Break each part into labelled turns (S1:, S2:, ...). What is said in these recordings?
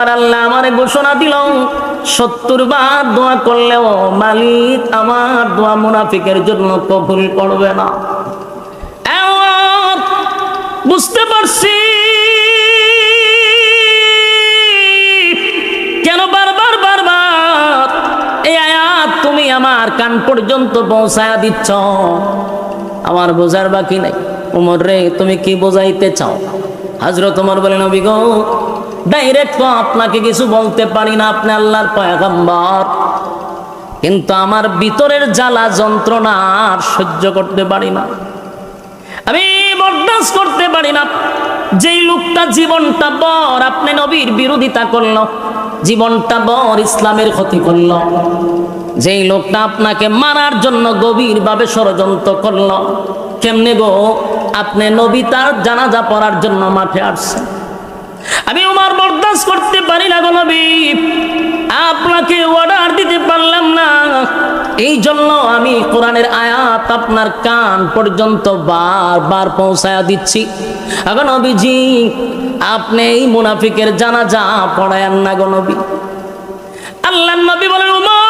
S1: আল্লাহ আমারে ঘোষণা দিল 70 বার দোয়া করলেও মালিক আমার দোয়া মুনাফিকের জন্য কবুল করবে না। বুঝতে পারছি কেন বারবার বারবার এই আয়াত তুমি আমার কান পর্যন্ত পৌঁছায়া দিচ্ছ। আমার বোঝার বাকি নাই। ওমর রে, তুমি কি বোঝাইতে চাও? হযরত ওমর বলেন, নবী গো, ডাইরেক্ট তো আপনাকে কিছু বলতে পারি না, আপনি আল্লাহর পয়গম্বর, কিন্তু আমার ভিতরের জ্বালা যন্ত্রণা আর সহ্য করতে পারি না, আমি বরদাস্ত করতে পারি না। যেই লোকটা জীবনটা বর আপনি নবীর বিরোধিতা করলো, জীবনটা বর ইসলামের ক্ষতি করলো, যেই লোকটা আপনাকে মারার জন্য গভীরভাবে ষড়যন্ত্র করলো, কেমনে গো আপনি নবী তার জানাজা পড়ার জন্য মাঠে আসছেন? আমি ওমর বরদাস্ত করতে পারি না গো নবী, আপনাকে অর্ডার দিতে পারলাম না, এই জন্য আমি কোরআনের আয়াত আপনার কান পর্যন্ত বারবার পৌঁছায়া দিচ্ছি। এখন নবীজি আপনি এই মুনাফিকের জানাজা পড়ায়েন না গো নবী। আল্লাহর নবী বলেন, ওমর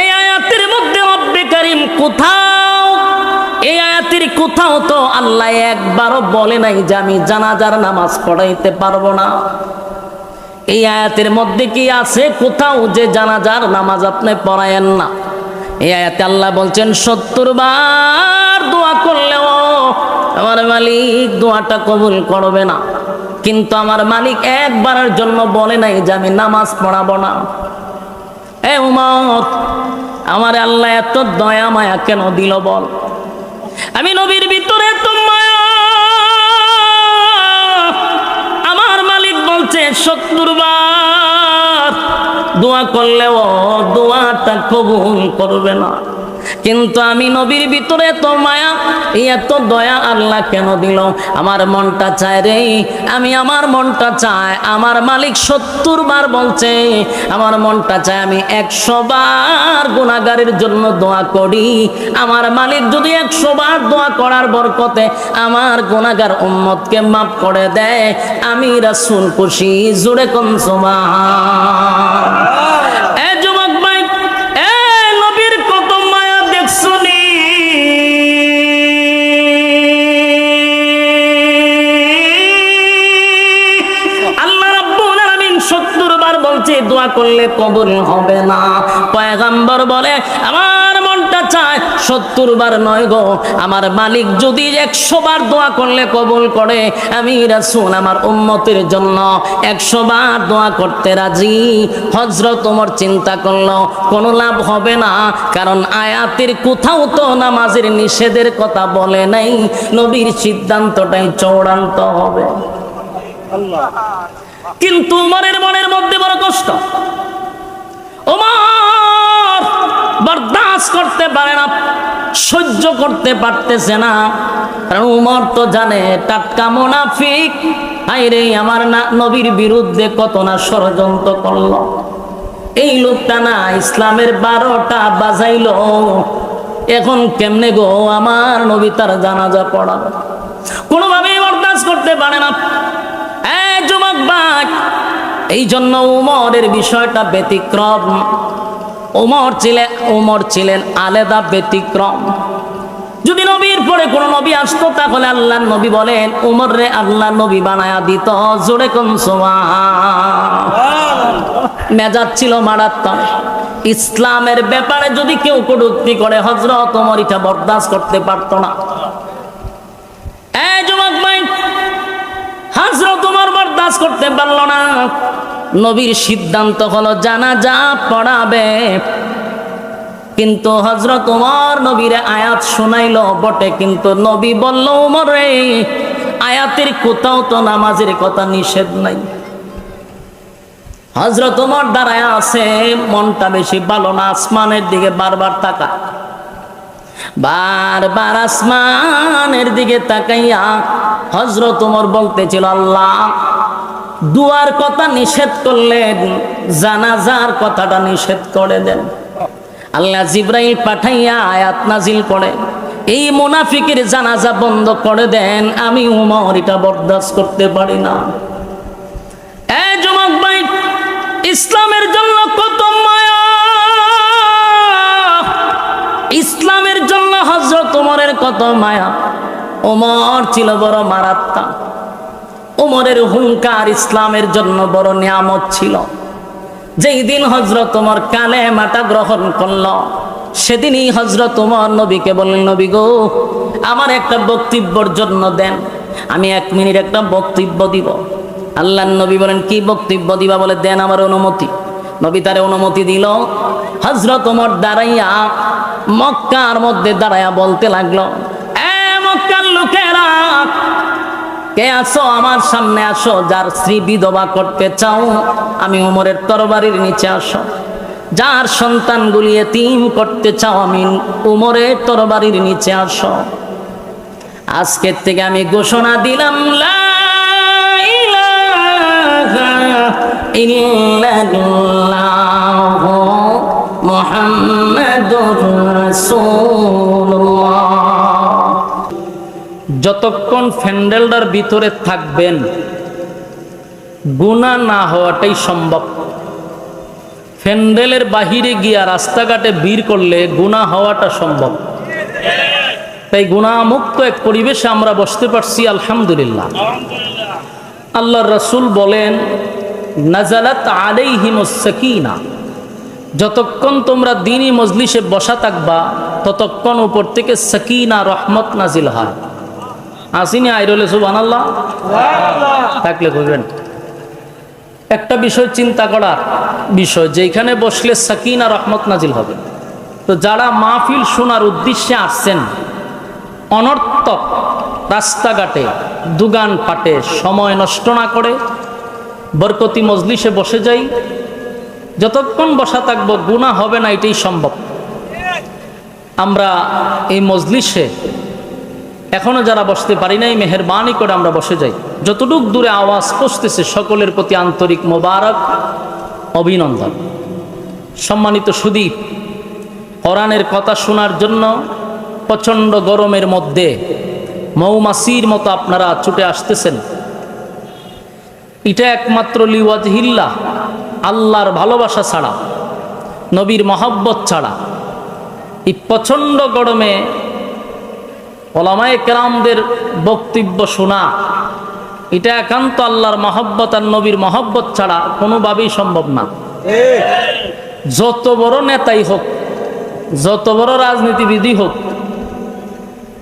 S1: এই আয়াতের মধ্যে রব্বে কারীম কোথাও, এই আয়াতের কোথাও তো আল্লাহ একবারও বলে নাই যে আমি জানাজার নামাজ পড়াইতে পারবো না। এই আয়াতের মধ্যে কি আছে কোথাও যে জানাজার নামাজ আপনি পড়ায়েন না? এই আয়াতে আল্লাহ বলছেন 70 বার দোয়া করলেও আমার মালিক দোয়াটা কবুল করবে না, কিন্তু আমার মালিক একবারের জন্য বলে নাই যে আমি নামাজ পড়াবো না। এ উমর, আমার আল্লাহ এত দয়া মায়া কেন দিল বল? আমি নবীর ভিতরে এত মায়া, আমার মালিক বলছে 70 বার দোয়া করলেও দোয়াটা কবুল করবে না, কিন্তু আমি নবীর ভিতরে এত মায়া এত দয়া আল্লাহ কেন দিল? আমার মনটা চায় রে, আমার মনটা চায়, আমার মালিক 70 বার বলছে, আমার মনটা চায় আমি 100 বার গুনাহগারের জন্য দোয়া করি। আমার মালিক যদি 100 বার দোয়া করার বরকতে আমার গুনাহগার উম্মতকে মাফ করে দেয়, আমি রাসূল খুশি। জোরে কোন সুবহান। এ যুবক ভাই, এ নবীর কত মায়া দেখছনি? আল্লাহ রাব্বুল আলামিন 70 বার বলছে দোয়া করলে কবুল হবে না। পয়গম্বর বলে আমার মনটা চায় 70 বার নয় গো, আমার মালিক যদি 100 বার দোয়া করলে কবুল করে, আমি রাসূল আমার উম্মতের জন্য 100 বার দোয়া করতে রাজি। হযরত ওমর চিন্তা করলো কোনো লাভ হবে না, কারণ আয়াতের কোথাও তো নামাজের নিষেধের কথা বলে নাই, নবীর সিদ্ধান্তটাই চূড়ান্ত হবে। কিন্তু ওমরের মনের মধ্যে বড় কষ্ট, ওমর বরদাস্ত করতে পারে না, সহ্য করতে পারতেছে না, কারণ ওমর তো জানে টাটকা মুনাফিক, আইরে আমার না নবীর বিরুদ্ধে কত না ষড়যন্ত্র করলো। এই লোকটা না ইসলামের 12টা বাজাইলো, এখন কেমনে গো আমার নবী তার জানাজা পড়াবে? কোনোভাবেই বরদাস্ত করতে পারে না। যুবক ভাই, এই জন্য উমরের বিষয়টা ব্যতিক্রম। উমর ছিলেন আলাদা ব্যতিক্রম। যদি নবীর পরে কোন নবী আসতো তাহলে আল্লাহ নবী বলেন উমর রে আল্লাহ নবী বানায়া দিত। জোরে কোন সুবহান। মেজাজ ছিল মারাত্মক। ইসলামের ব্যাপারে যদি কেউ কটূক্তি করে হযরত ওমর এটা বরদাস্ত করতে পারতো না। যুবক ভাই, হযরত ওমর বরদাস্ত করতে পারল না। নবীর সিদ্ধান্ত হলো জানাজা পড়াবে, কিন্তু হযরত ওমর নবীর আয়াত শোনাইলো বটে, কিন্তু নবী বলল ওমর রে আয়াতের কোথাও তো নামাজের কথা নিষেধ নাই। হযরত ওমর দাঁড়ায় আছে, মনটা বেশি ভালো না, আসমানের দিকে বারবার তাকা, বারবার আসমানের দিকে তাকাইয়া হযরত ওমর বলতেছিল আল্লাহ দুয়ার কথা নিষেধ করলেন, জানাজার কথাটা নিষেধ করে দেন। আল্লাহ জিবরাইল পাঠাইয়া আয়াত নাজিল করে এই মুনাফিকের জানাজা বন্ধ করে দেন। আমি ওমর এটা বরদাস্ত করতে পারি না। ইসলামের জন্য কত মায়া, ইসলামের জন্য হযরত ওমরের কত মায়া। ওমর ছিল বড় মারাত্মা, ওমরের হুঙ্কার ইসলামের জন্য বড় নিয়ামত ছিল। যেই দিন হযরত ওমর কালেমাটা গ্রহণ করল, সেদিনই হযরত ওমর নবীকে বললেন, নবী গো, আমার একটা বক্তব্যের জন্য দেন, আমি 1 মিনিট একটা বক্তব্য দিব। আল্লাহর নবী বলেন, কি বক্তব্য দিবা? বলে, দেন আমার অনুমতি। নবী তারে অনুমতি দিল। হযরত ওমর দাঁড়াইয়া মক্কার মধ্যে দাঁড়াইয়া বলতে লাগলো, এ মক্কার লোকেরা, কে আসো আমার সামনে আসো, যার স্ত্রী বিধবা করতে চাও আমি ওমরের তরবারির নিচে আসো, যার সন্তানগুলি এতিম করতে চাও আমি ওমরের তরবারির নিচে আসো। আজকের থেকে আমি ঘোষণা দিলাম, লা ইলাহা ইল্লাল্লাহু মুহাম্মাদুর রাসূলুল্লাহ। যতক্ষণ প্যান্ডেলটার ভিতরে থাকবেন গুনাহ না হওয়াটাই সম্ভব। প্যান্ডেলের বাহিরে গিয়া রাস্তাঘাটে ভিড় করলে গুনাহ হওয়াটা সম্ভব। তাই গুনাহমুক্ত এক পরিবেশে আমরা বসতে পারছি, আলহামদুলিল্লাহ। আল্লাহর রাসূল বলেন, নাজালাত আলাইহিমুস সাকিনা, যতক্ষণ তোমরা দ্বীনি মজলিসে বসা থাকবা ততক্ষণ উপর থেকে সাকিনা, রহমত নাজিল হয়। আসিনি আইরলে সুবহানাল্লাহ থাকলে কইবেন। একটা বিষয় চিন্তা করার বিষয়, যেখানে বসলে সাকিনা রহমত নাজিল হবে। তো যারা মাহফিল শোনার উদ্দেশ্যে আসছেন, অনর্থক রাস্তাঘাটে দোকান পাটে সময় নষ্ট না করে বরকতি মজলিসে বসে যাই। যতক্ষণ বসা থাকবো গুনাহ হবে না, এটাই সম্ভব। আমরা এই মজলিসে এখনো যারা বসতে পারি নাই, মেহেরবানি করে আমরা বসে যাই। যতটুক দূরে আওয়াজ পৌঁছতেছে সকলের প্রতি আন্তরিক মোবারক অভিনন্দন। সম্মানিত সুধী, কোরআনের কথা শোনার জন্য প্রচণ্ড গরমের মধ্যে মৌমাছির মতো আপনারা ছুটে আসতেছেন। এটা একমাত্র লিওয়াজহিল্লাহ, আল্লাহর ভালোবাসা ছাড়া, নবীর মহব্বত ছাড়া এই প্রচণ্ড গরমে ওলামায়ে কেরামদের বক্তব্য শোনা, এটা একান্ত আল্লাহর মহব্বত আর নবীর মহব্বত ছাড়া কোনোভাবেই সম্ভব না। যত বড় নেতাই হোক, যত বড় রাজনীতিবিদই হোক,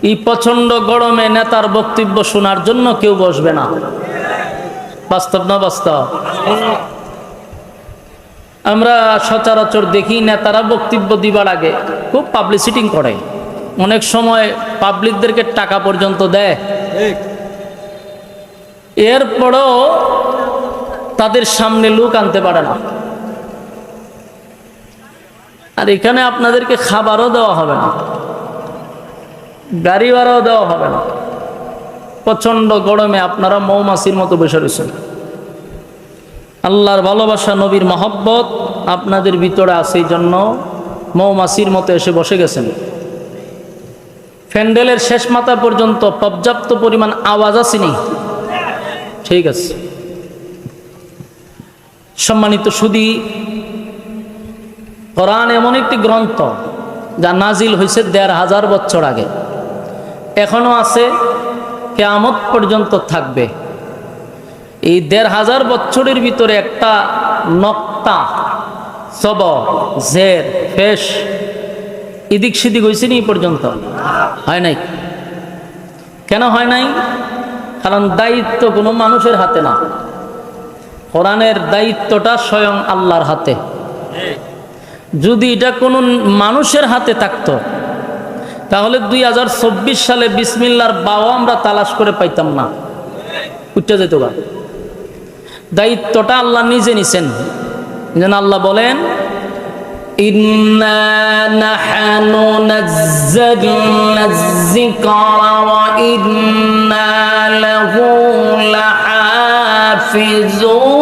S1: এই প্রচণ্ড গরমে নেতার বক্তব্য শোনার জন্য কেউ বসবে না। বাস্তব না বাস্তব? আমরা সচরাচর দেখি নেতারা বক্তব্য দিবার আগে খুব পাবলিসিটি করে, অনেক সময় পাবলিকদেরকে টাকা পর্যন্ত দেয়। এরপরও তাদের সামনে লোক আনতে পারে না। আর এখানে আপনাদেরকে খাবারও দেওয়া হবে না, গাড়ি ভাড়াও দেওয়া হবে না। প্রচন্ড গরমে আপনারা মৌমাছির মতো বসে রয়েছেন। আল্লাহর ভালোবাসা, নবীর মহব্বত আপনাদের ভিতরে আছে, এই জন্য মৌমাছির মতো এসে বসে গেছেন। প্যান্ডেলের শেষ মাথা পর্যন্ত পর্যাপ্ত পরিমাণ আওয়াজ আসেনি? ঠিক আছে। সম্মানিত সুধী, কোরআন এমন একটি গ্রন্থ যা নাজিল হয়েছে ১৫০০ বছর আগে, এখনো আছে, কিয়ামত পর্যন্ত থাকবে। এই ১৫০০ বছরের ভিতরে একটা নক্তা, সব, জের, ফেশ এদিক সেদিক হয়েছে নি পর্যন্ত? হয় নাই। কেন হয় নাই? কারণ দায়িত্ব কোনো মানুষের হাতে না, কোরআনের দায়িত্বটা স্বয়ং আল্লাহর হাতে। যদি এটা কোনো মানুষের হাতে থাকতো তাহলে ২০২৪ সালে বিসমিল্লাহর বাও আমরা তালাশ করে পাইতাম না, উঠতে যেত। দায়িত্বটা আল্লাহ নিজে নিছেন। যেন আল্লাহ বলেন, ইন্না নাহনু নাযালনা যিকরা ওয়া ইন্না লাহু লাহাফিজুন।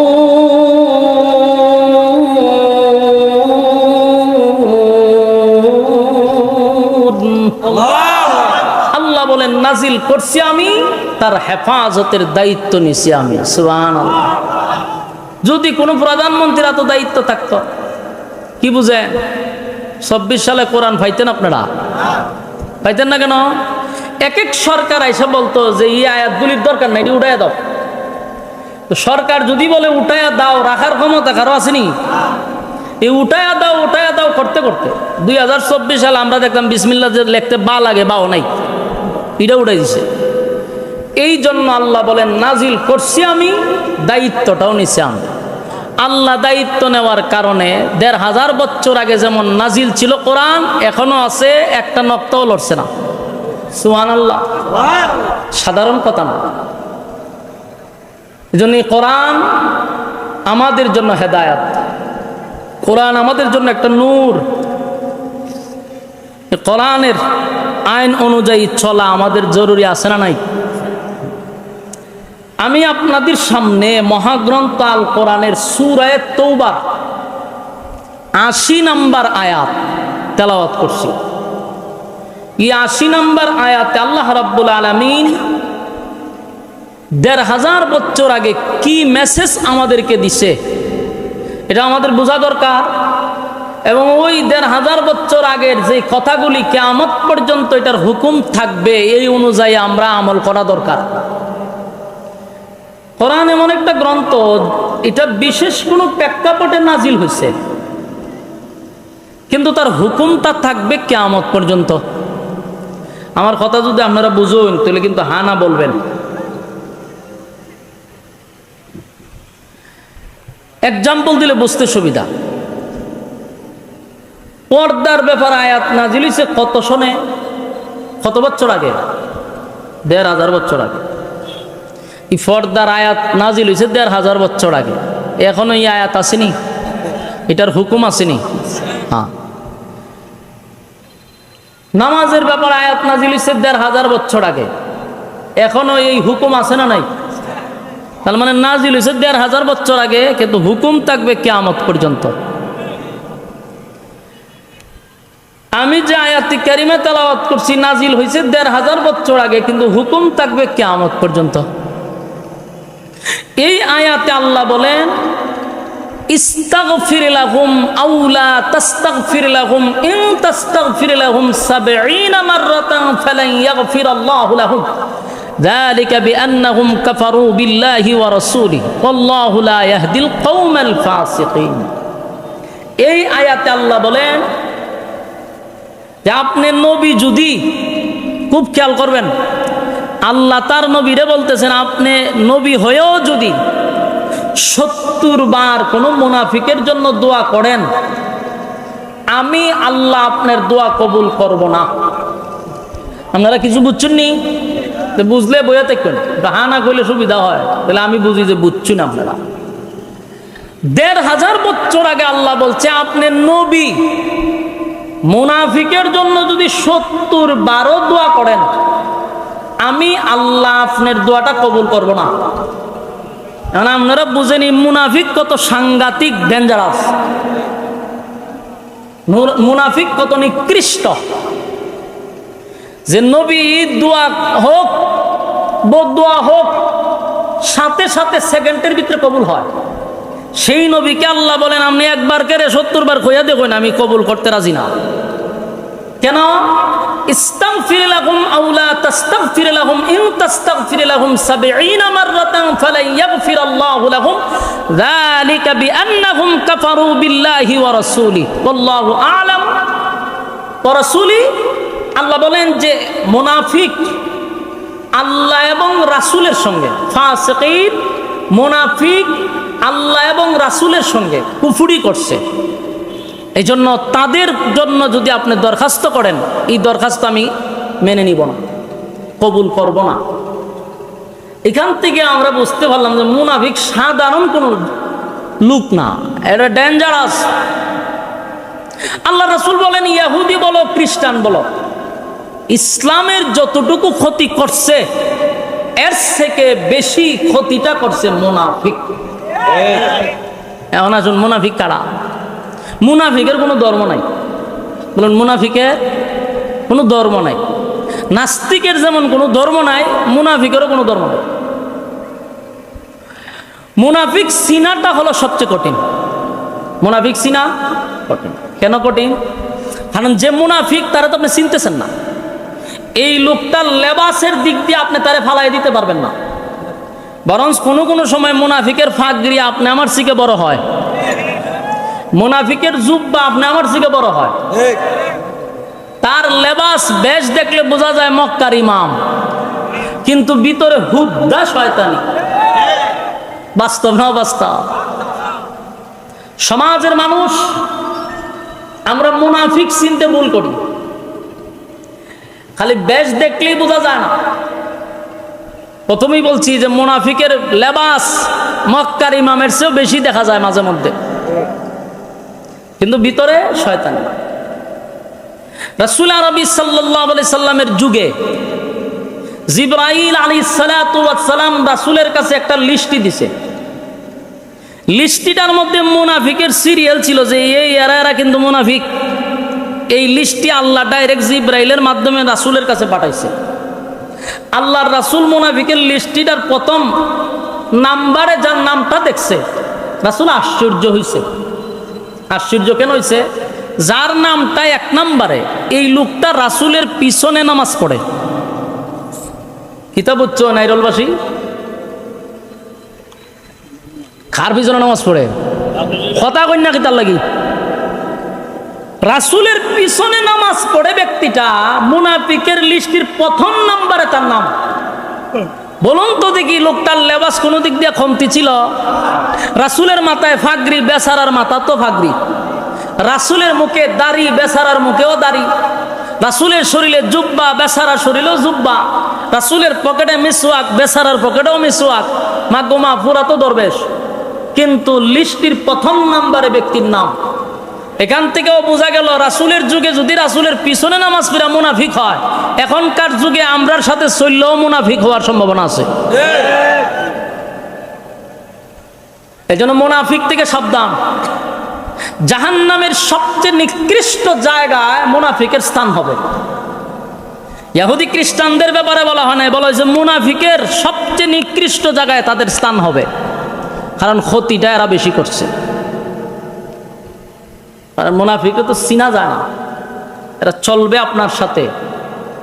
S1: আল্লাহ বলেন, নাজিল করছি আমি, তার হেফাজতের দায়িত্ব নিছি আমি। সুবহানাল্লাহ। যদি কোনো প্রধানমন্ত্রীর এত দায়িত্ব থাকতো, কি বুঝেন 24 সালে কোরআন পাইতেন আপনারা? পাইতেন না কেন? এক এক সরকার আইসা বলতো যে এই আয়াতগুলির দরকার নাই, এটি উঠাইয়া দাও। তো সরকার যদি বলে উঠাইয়া দাও, রাখার ক্ষমতা কারো আসেনি? এই উঠাইয়া দাও করতে করতে 2024 সালে আমরা দেখলাম বিসমিল্লাহ যে লিখতে বা লাগে, বাও নাই, এটা উঠাই দিছে। এই জন্য আল্লাহ বলেন নাজিল করছি আমি, দায়িত্বটাও নিছি আমি। আল্লাহ দায়িত্ব নেওয়ার কারণে 1500 বছর আগে যেমন নাজিল ছিল কোরআন, এখনো আছে, একটা নক্তাও লড়ছে না। সুবহানাল্লাহ, সাধারণ কথা না। এজন্য কোরআন আমাদের জন্য হেদায়েত, কোরআন আমাদের জন্য একটা নূর। কোরআনের আইন অনুযায়ী চলা আমাদের জরুরি আছে না নাই? আমি আপনাদের সামনে মহাগ্রন্থ আল কোরআনের সূরা তওবা 80 নম্বর আয়াত তেলাওয়াত করছি। এই 80 নম্বর আয়াতে আল্লাহ রাব্বুল আলামিন 1500 বছর আগে কি মেসেজ আমাদেরকে দিছে এটা আমাদের বোঝা দরকার। এবং ওই 1500 বছর আগের যে কথাগুলি কিয়ামত পর্যন্ত এটার হুকুম থাকবে, এই অনুযায়ী আমরা আমল করা দরকার। কোরআন এমন একটা গ্রন্থ, এটা বিশেষ কোনো প্রেক্ষাপটে নাজিল হয়েছে, কিন্তু তার হুকুমটা থাকবে কিয়ামত পর্যন্ত। আমার কথা যদি আপনারা বুঝুন তাহলে কিন্তু হা না বলবেন। এক্সাম্পল দিলে বুঝতে সুবিধা। পর্দার ব্যাপারে আয়াত নাজিল হয়েছে কত সনে, কত বছর আগে? 1500 বছর আগে। এই পর্দার আয়াত নাজিল হয়েছে 1500 বছর আগে। এখনো এই আয়াত আসেনি, এটার হুকুম আসেনি। হ্যাঁ, নামাজের ব্যাপারে আয়াত নাজিল হয়েছে 1500 বছর আগে। এখনো এই হুকুম আছে না নাই? তার মানে নাজিল হয়েছে 1500 বছর আগে, কিন্তু হুকুম থাকবে কিয়ামত পর্যন্ত। আমি যে আয়াতি কারিমা তেলাওয়াত করছি নাজিল হয়েছে 1500 বছর আগে, কিন্তু হুকুম থাকবে কিয়ামত পর্যন্ত। এই আয়াতে আল্লাহ বলেন ইস্তাগফির লাহুম আও লা তাস্তাগফির লাহুম ইন তাস্তাগফির লাহুম 70 মাররাতান ফালান ইয়াগফিরাল্লাহু লাহুম যালিকা বিআন্নাহুম কাফারু বিল্লাহি ওয়া রাসূলিহি ওয়াল্লাহু লা ইয়াহদিল কওমাল ফাসিকিন। এই আয়াতে আল্লাহ বলেন যে আপনি নবী যদি, খুব খেয়াল করবেন, আল্লাহ তার নবীরে বলতেছেন আপনি নবী হয়েও যদি 70 বার কোনো মুনাফিকের জন্য দোয়া করেন, আমি আল্লাহ আপনার দোয়া কবুল করব না। আপনারা কিছু বুঝছেন নি? বুঝলে বইয়া থাকবেন, হা না করলে সুবিধা হয়, তাহলে আমি বুঝি যে বুঝছি না আপনারা। 1500 বছর আগে আল্লাহ বলছে আপনি নবী মুনাফিকের জন্য যদি 70 বারও দোয়া করেন, আমি আল্লাহ আপনার দোয়াটা কবুল করব না। এখন আপনারা বুঝেনি মুনাফিক কত সাংঘাতিক ডেঞ্জারাস, মুনাফিক কত নিকৃষ্ট, যে নবী দোয়া হোক বদদোয়া হোক সাথে সাথে সেকেন্ডের ভিতরে কবুল হয়। সেই নবীকে আল্লাহ বলেন আপনি একবার কেড়ে 70 বার কইয়া দেখুন আমি কবুল করতে রাজি না। কেন? ইস্তাগফির লাহুম আও লা তাস্তাগফির লাহুম ইন তাস্তাগফির লাহুম 70 মাররাতান ফালান ইয়াগফিরাল্লাহু লাহুম যালিকা বিআন্নাহুম কাফারু বিল্লাহি ওয়া রাসূলিহি ওয়াল্লাহু আ'লাম ওয়া রাসূলিহি। আল্লাহ বলেন যে মুনাফিক আল্লাহ এবং রাসূলের সঙ্গে, ফাসিকিন মুনাফিক আল্লাহ এবং রাসূলের সঙ্গে কুফরি করছে। এই জন্য তাদের জন্য যদি আপনি দরখাস্ত করেন, এই দরখাস্ত আমি মেনে নিব না, কবুল করব না। এখান থেকে আমরা বুঝতে পারলাম যে মুনাফিক সাধারণ কোনো লোক না, এটা ডেঞ্জারাস। আল্লাহ রাসূল বলেন ইহুদি বলো খ্রিস্টান বলো, ইসলামের যতটুকু ক্ষতি করছে এর থেকে বেশি ক্ষতিটা করছে মুনাফিক। এখন আসুন, মুনাফিক কারা? মুনাফিকের কোনো ধর্ম নাই। বলুন, মুনাফিকের কোনো ধর্ম নাই। নাস্তিকের যেমন কোনো ধর্ম নাই, মুনাফিকেরও কোনো ধর্ম নাই। মুনাফিক চিনাটা হলো সবচেয়ে কঠিন। মুনাফিক চিনা কঠিন। কেন কঠিন? কারণ যে মুনাফিক তারা তো আপনি চিনতেছেন না। এই লোকটার লেবাসের দিক দিয়ে আপনি তারে ফালাই দিতে পারবেন না, বরং কোনো কোনো সময় মুনাফিকের ফাঁকগিরি আপনি আমার থেকে বড় হয়, মুনাফিকের জুব্বা আপনি আমার থেকে বড় হয়। তার লেবাস বেশ দেখলে বোঝা যায় মক্কার ইমাম, কিন্তু ভিতরে হুদ্দা শয়তানি। বাস্তব না বাস্তব? সমাজের মানুষ আমরা মুনাফিক চিনতে ভুল করি, খালি বেশ দেখলেই বোঝা যায় না। প্রথমেই বলছি যে মুনাফিকের লেবাস মক্কার ইমামের চেয়েও বেশি দেখা যায় মাঝে মধ্যে, কিন্তু ভিতরে শয়তানি। রাসূল আরবি সাল্লাল্লাহু আলাইহি সাল্লামের যুগে জিবরাইল আলাইহিস সালাতু ওয়াস সালাম রাসূলের কাছে একটা লিস্টি দিছে। লিস্টিটার মধ্যে মুনাফিকের সিরিয়াল ছিল যে এই এরা কিন্তু মুনাফিক। এই লিস্টটি আল্লাহ ডাইরেক্ট জিবরাইলের মাধ্যমে রাসূলের কাছে পাঠাইছে। আল্লাহর রাসূল মুনাফিকের লিস্টিটার প্রথম নাম্বারে যার নামটা দেখছে, রাসূল আশ্চর্য হইছে। আশ্চর্য কেন হইছে? যার নামটা 1 নম্বরে, এই লোকটা রাসূলের পিছনে নামাজ পড়ে। কিতাব উচ্চ নাইরলবাসী কার পিছনে নামাজ পড়ে? কথা কই না কিতার লাগি? রাসূলের পিছনে নামাজ পড়ে ব্যক্তিটা মুনাফিকের লিস্টির প্রথম নাম্বারে তার নাম। বলুন তো দেখি, লোকটার লেবাস কোন দিক দিয়ে কমতি ছিল? রাসূলের মাথায় ফাগরি, বেচারার মাথা তো ফাগরি। রাসূলের মুখে দাড়ি, বেচারার মুখেও দাড়ি। রাসূলের শরীরে জুব্বা, বেচারার শরীরেও জুব্বা। রাসূলের পকেটে মিসওয়াক, বেচারার পকেটেও মিসওয়াক। মা গোমা পুরা তো দরবেশ, কিন্তু লিস্টির প্রথম নাম্বারে ব্যক্তির নাম। এখান থেকেও বোঝা গেল রাসূলের যুগে যদি রাসূলের পিছনে নামাজ পড়া মুনাফিক হয়, এখনকার যুগে আমরার সাথে চললেও মুনাফিক হওয়ার সম্ভাবনা আছে। এজন্য মুনাফিক থেকে সাবধান। জাহান্নামের সবচেয়ে নিকৃষ্ট জায়গায় মুনাফিকের স্থান হবে। ইহুদি খ্রিস্টানদের ব্যাপারে বলা হয় না, বলা হয়েছে মুনাফিকের সবচেয়ে নিকৃষ্ট জায়গায় তাদের স্থান হবে, কারণ ক্ষতিটা এরা বেশি করছে। কারণ মুনাফিকে তো চিনা যায় না, এরা চলবে আপনার সাথে,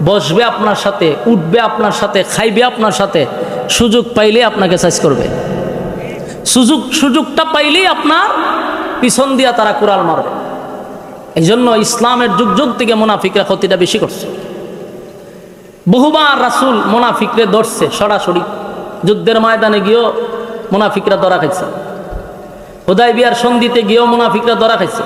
S1: বসবে আপনার সাথে, উঠবে আপনার সাথে, খাইবে আপনার সাথে, সুযোগ পাইলেই আপনাকে সাইজ করবে। সুযোগটা পাইলেই আপনার পিছন দিয়া তারা কুড়াল মারবে। এই জন্য ইসলামের যুগ যুগ থেকে মুনাফিকরা ক্ষতিটা বেশি করছে। বহুবার রাসূল মুনাফিকরে ধরছে, সরাসরি যুদ্ধের ময়দানে গিয়েও মুনাফিকরা ধরা খাইছে, হুদায়বিয়ার সন্ধিতে গিয়েও মুনাফিকরা ধরা খাইছে।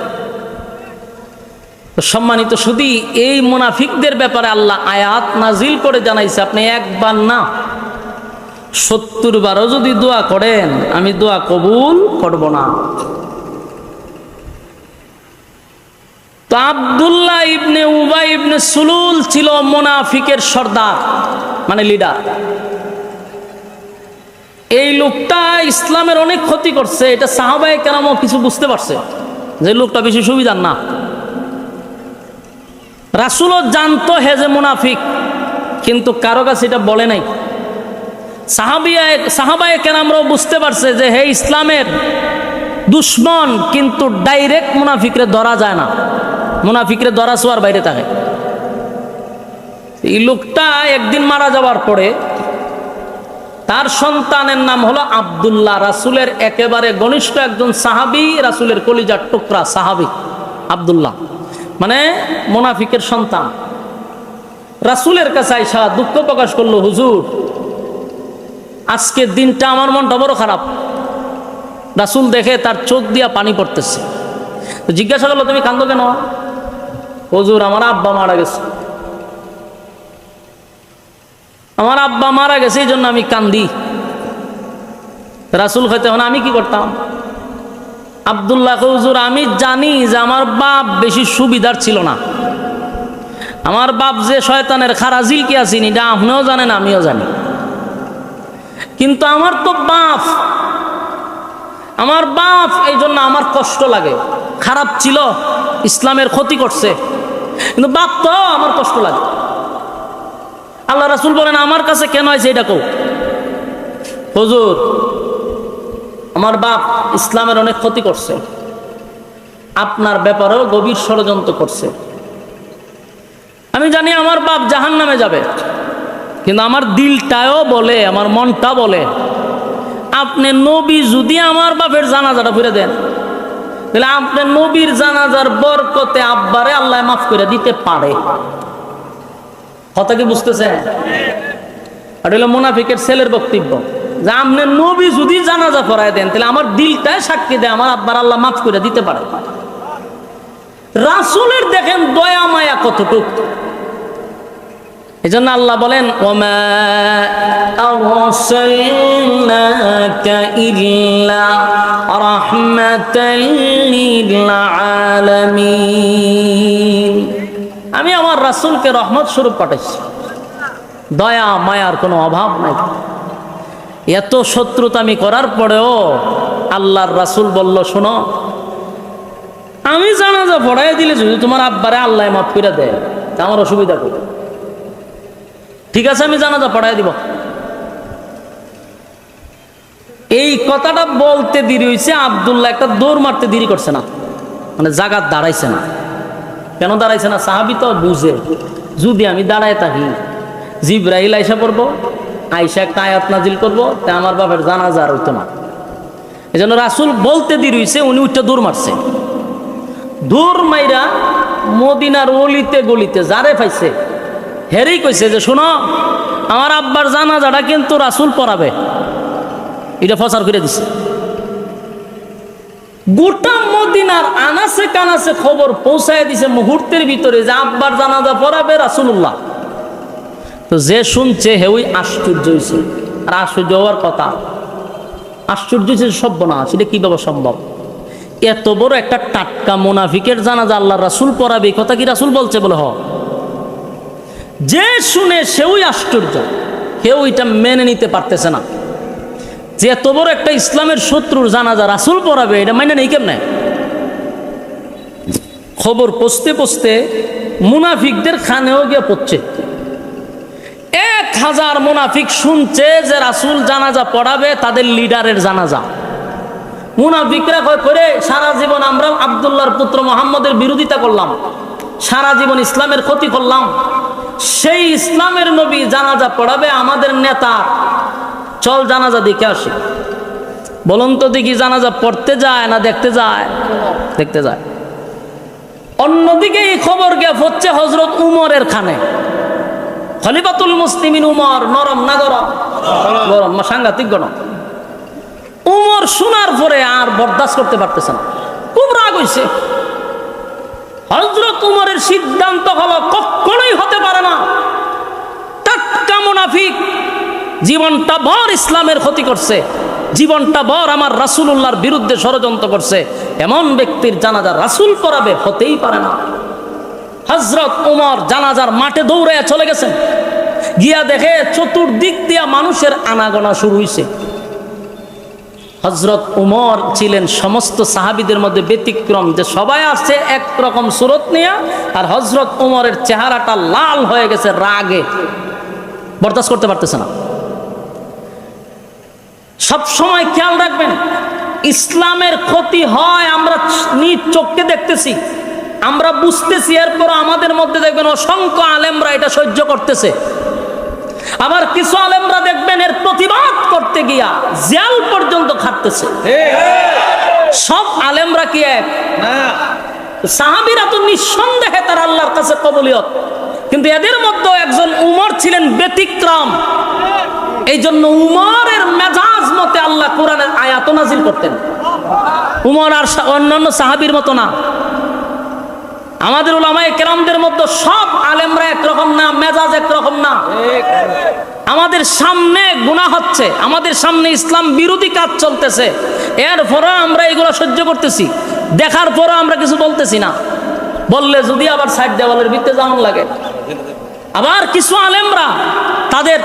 S1: সম্মানিত শুধু এই মুনাফিকদের ব্যাপারে আল্লাহ আয়াত নাজিল করে জানাইছে, আপনি একবার না 70 বারও যদি দোয়া করেন আমি দোয়া কবুল করব না। তো আব্দুল্লাহ ইবনে উবাই ইবনে সুলুল ছিল মুনাফিকের সর্দার, মানে লিডার। এই লোকটা ইসলামের অনেক ক্ষতি করছে। এটা সাহাবায়ে কেরামও কিছু বুঝতে পারছে যে লোকটা বেশি সুবিধার না। রাসূলও জানতো হে যে মুনাফিক, কিন্তু কারো কাছে এটা বলে নাই। সাহাবায়ে কেরামরাও বুঝতে পারছে যে হে ইসলামের দুশ্মন, কিন্তু ডাইরেক্ট মুনাফিকরে ধরা যায় না, মুনাফিকরে ধরা ছোঁয়ার বাইরে থাকে। এই লোকটা একদিন মারা যাওয়ার পরে তার সন্তানের নাম হলো আব্দুল্লাহ, রাসূলের একেবারে ঘনিষ্ঠ একজন সাহাবী, রাসূলের কলিজার টুকরা সাহাবী আব্দুল্লাহ, মানে মুনাফিকের সন্তান। রাসূলের কাছে আইসা দুঃখ প্রকাশ করলো, হুজুর আজকের দিনটা আমার মনটা বড় খারাপ। রাসূল দেখে তার চোখ দিয়া পানি পড়তেছে। জিজ্ঞাসা করলো, তুমি কান্দো কেন? হুজুর আমার আব্বা মারা গেছে, আমার আব্বা মারা গেছে, এই জন্য আমি কান্দি। রাসূল হইতে হন আমি কি করতাম? আব্দুল্লাহ, হুজুর আমি জানি যে আমার বাপ বেশি সুবিধার ছিল না, আমার বাপ যে শয়তানের খারাজিল কি আছেন এটা আপনিও জানেন আমিও জানি, কিন্তু আমার তো বাপ, আমার বাপ, এই জন্য আমার কষ্ট লাগে। খারাপ ছিল, ইসলামের ক্ষতি করছে, কিন্তু বাপ তো আমার কষ্ট লাগে। আল্লাহ রাসূল বলেন আমার কাছে কেন আছে এটা কও। হুজুর আমার বাপ ইসলামের অনেক ক্ষতি করছে, আপনার ব্যাপারেও গভীর ষড়যন্ত্র করছে। আমি জানি আমার বাপ জাহান্নামে যাবে, কিন্তু আমার দিলটাও বলে, আমার মনটা বলে, আপনি নবী যদি আমার বাপের জানাজাটা ফিরে দেন, তাহলে আপনি নবীর জানাজার বরকতে আব্বারে আল্লাহ মাফ করে দিতে পারে। কথা কি বুঝতেছেন? আর হলো মুনাফিকের ছেলের বক্তব্য যে আপনি নবী যদি জানাজা পড়ায় দেন, তাহলে আমার দিলটাই সাক্ষী দেয় আমার আব্বার আল্লাহ মাফ করে দিতে পারে। রাসূলের দেখেন দয়া মায়া কতটুক। এজন্য আল্লাহ বলেন, ওমা আরসালনাকা ইল্লা রাহমাতাল লিল আলামিন। আমি আমার রাসূলকে রহমত স্বরূপ পাঠাইছি, দয়া মায়ার কোনো অভাব নাই। এত শত্রুতামি করার পরেও আল্লাহর রাসূল বলল, শোনো, আমি জানাজা পড়াই দিলে যদি তোমার আব্বারে আল্লাহ মাফ করে দেয়, তা আমার অসুবিধা করবে। ঠিক আছে, আমি জানাজা পড়াই দিব। এই কথাটা বলতে দেরি হয়েছে, আব্দুল্লাহ একটা দৌড় মারতে দেরি করছে না, মানে জাগাত দাঁড়াইছে না। কেন দাঁড়াইছে না? সাহাবী তো বুঝে, যদি আমি দাঁড়ায় থাকি জিবরাইল আইসা পড়বো, আইসা একটা আয়াত নাজিল করবো, তা আমার বাপের জানাজা আর হইতো না। এই জন্য রাসূল বলতে দেরি হয়েছে, উনি উঠটা দৌড় মারছে। দৌড় মাইরা মদিনার অলিতে গলিতে যারে পাইছে হেরেই কইছে যে, শোনো, আমার আব্বার জানাজাটা কিন্তু রাসূল পড়াবে। এটা প্রচার করে দিছে। গোটা মদিনার আনাসে কানাসে খবর পৌঁছায় দিছে মুহূর্তের ভিতরে যে আব্বার জানাজা পড়াবে রাসূলুল্লাহ। তো যে শুনছে হেউই আশ্চর্য হয়েছে। আর আশ্চর্য হওয়ার কথা, আশ্চর্য হয়েছে সর্বনাশ, এটা কিভাবে সম্ভব? এত বড় একটা টাটকা মুনাফিকের জানাজা আল্লাহ রাসূল পড়াবে, কথা কি রাসূল বলছে? বলে হ। যে শুনে সেওই আশ্চর্য, কেউ এটা মেনে নিতে পারতেছে না যে এত বড় একটা ইসলামের শত্রুর জানাজা রাসূল পড়াবে, এটা মেনে নেই কেমনে? খবর পৌঁছতে পৌঁছতে মুনাফিকদের খানেও গিয়ে পড়ছে। 1000 মুনাফিক শুনছে যে রাসূল জানাজা পড়াবে, তাদের লিডারের জানাজা। মুনাফিকরা কয় করে, সারা জীবন আমরা আব্দুল্লাহর পুত্র মুহাম্মদের বিরোধিতা করলাম, সারা জীবন ইসলামের ক্ষতি করলাম, সেই ইসলামের নবী জানাজা পড়াবে আমাদের নেতা, চল জানাজা দেখে আসি। বলুন তো দেখি, জানাজা পড়তে যায় না দেখতে যায়? দেখতে যায়। অন্যদিকে এই খবর গিয়ে হচ্ছে হযরত উমরের খানে। খলিফাতুল মুসলিমিন উমর, নরম না গরম? গরম, সাংঘাতিক গরম। উমর শোনার পরে আর বরদাস্ত করতে পারতেছে না, খুব রাগ হইছে। হযরত উমরের সিদ্ধান্ত হলো, কখনোই হতে পারে না, টাটকা মুনাফিক, জীবনটা ভর ইসলামের ক্ষতি করছে, জীবনটা ভর আমার রাসূলুল্লাহর বিরুদ্ধে ষড়যন্ত্র করছে, এমন ব্যক্তির জানাজা রাসূল পড়াবে, হতেই পারে না। হযরত উমর জানাজার মাঠে দৌড়াইয়া চলে গেছেন। গিয়া দেখে চতুর্দিক দিয়া মানুষের আনাগোনা শুরু হয়েছে। হযরত উমর ছিলেন সমস্ত সাহাবীদের মধ্যে ব্যতিক্রম, যে সবাই আসছে একরকম সুরত নিয়ে, আর হযরত উমরের চেহারাটা লাল হয়ে গেছে রাগে, বরদাস্ত করতে পারতেছে না। সব সময় খেয়াল রাখবেন, ইসলামের ক্ষতি হয় আমরা নিজ চোখে দেখতেছি, আমরা বুঝতেছি, এরপর আমাদের মধ্যে দেখবেন অসংখ্য আলেমরা এটা সহ্য করতেছে। আবার কিছু আলেমরা দেখবেন এর প্রতিবাদ করতে গিয়া জেল পর্যন্ত খাটতেছে। সব আলেমরা কি এক? সাহাবীরা তো নিঃসন্দেহে তার আল্লাহর কাছে কবুলিয়ত, কিন্তু এদের মধ্যে একজন উমর ছিলেন ব্যতিক্রম। এই জন্য উমরের মেজাজ মতে আল্লাহ কোরআনের আয়াত নাজিল করতেন। উমর আর অন্যান্য সাহাবীর মতো না। আমাদের উলামায়ে কেরামদের মধ্যে সব আলেমরা একরকম না, মেজাজ একরকম না। আমাদের সামনে গুনাহ হচ্ছে, আমাদের সামনে ইসলাম বিরোধী কাজ চলতেছে, এরপরও আমরা এগুলো সহ্য করতেছি, দেখার পরও আমরা কিছু বলতেছি না। বললে যদি আবার সাইড দেওয়ালের ভিতরে যেমন লাগে। আবার কিছু আলেমরা তাদের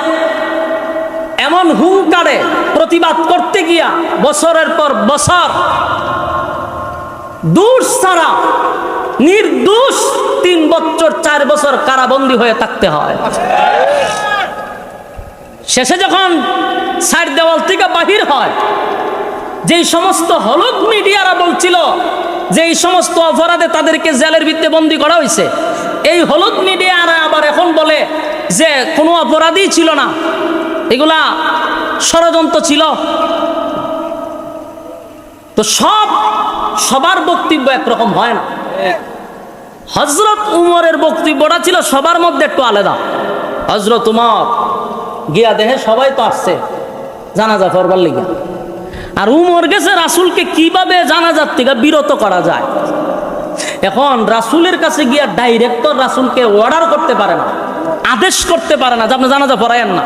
S1: এমন হুঙ্কারে প্রতিবাদ করতে গিয়া বছরের পর বছর দূর ছাড়া নির্দোষ 3 বছর 4 বছর কারাবন্দী হয়ে থাকতে হয়। শেষে যখন সাইড দেওয়াল থেকে বাহির হয়, যেই সমস্ত হলুদ মিডিয়ারা বলছিল যে এই সমস্ত অপরাধে তাদেরকে জেলের ভিতরে বন্দী করা হয়েছে, এই হলুদ মিডিয়ারা আবার এখন বলে যে কোনো অপরাধই ছিল না, এগুলা ষড়যন্ত্র ছিল। তো সবার বক্তব্য একরকম হয় না। হযরত উমরের বক্তব্যটা ছিল সবার মধ্যে একটু আলাদা। হযরত উমর গিয়া দেখে সবাই তো আসছে জানাজা পড়বার লিগা, আর উমর গেছে রাসূলকে কিভাবে জানাজার থেকে বিরত করা যায়। এখন রাসূলের কাছে গিয়া ডাইরেক্ট রাসূলকে অর্ডার করতে পারে না, আদেশ করতে পারে না যে আপনি জানাজা পড়ায়েন না।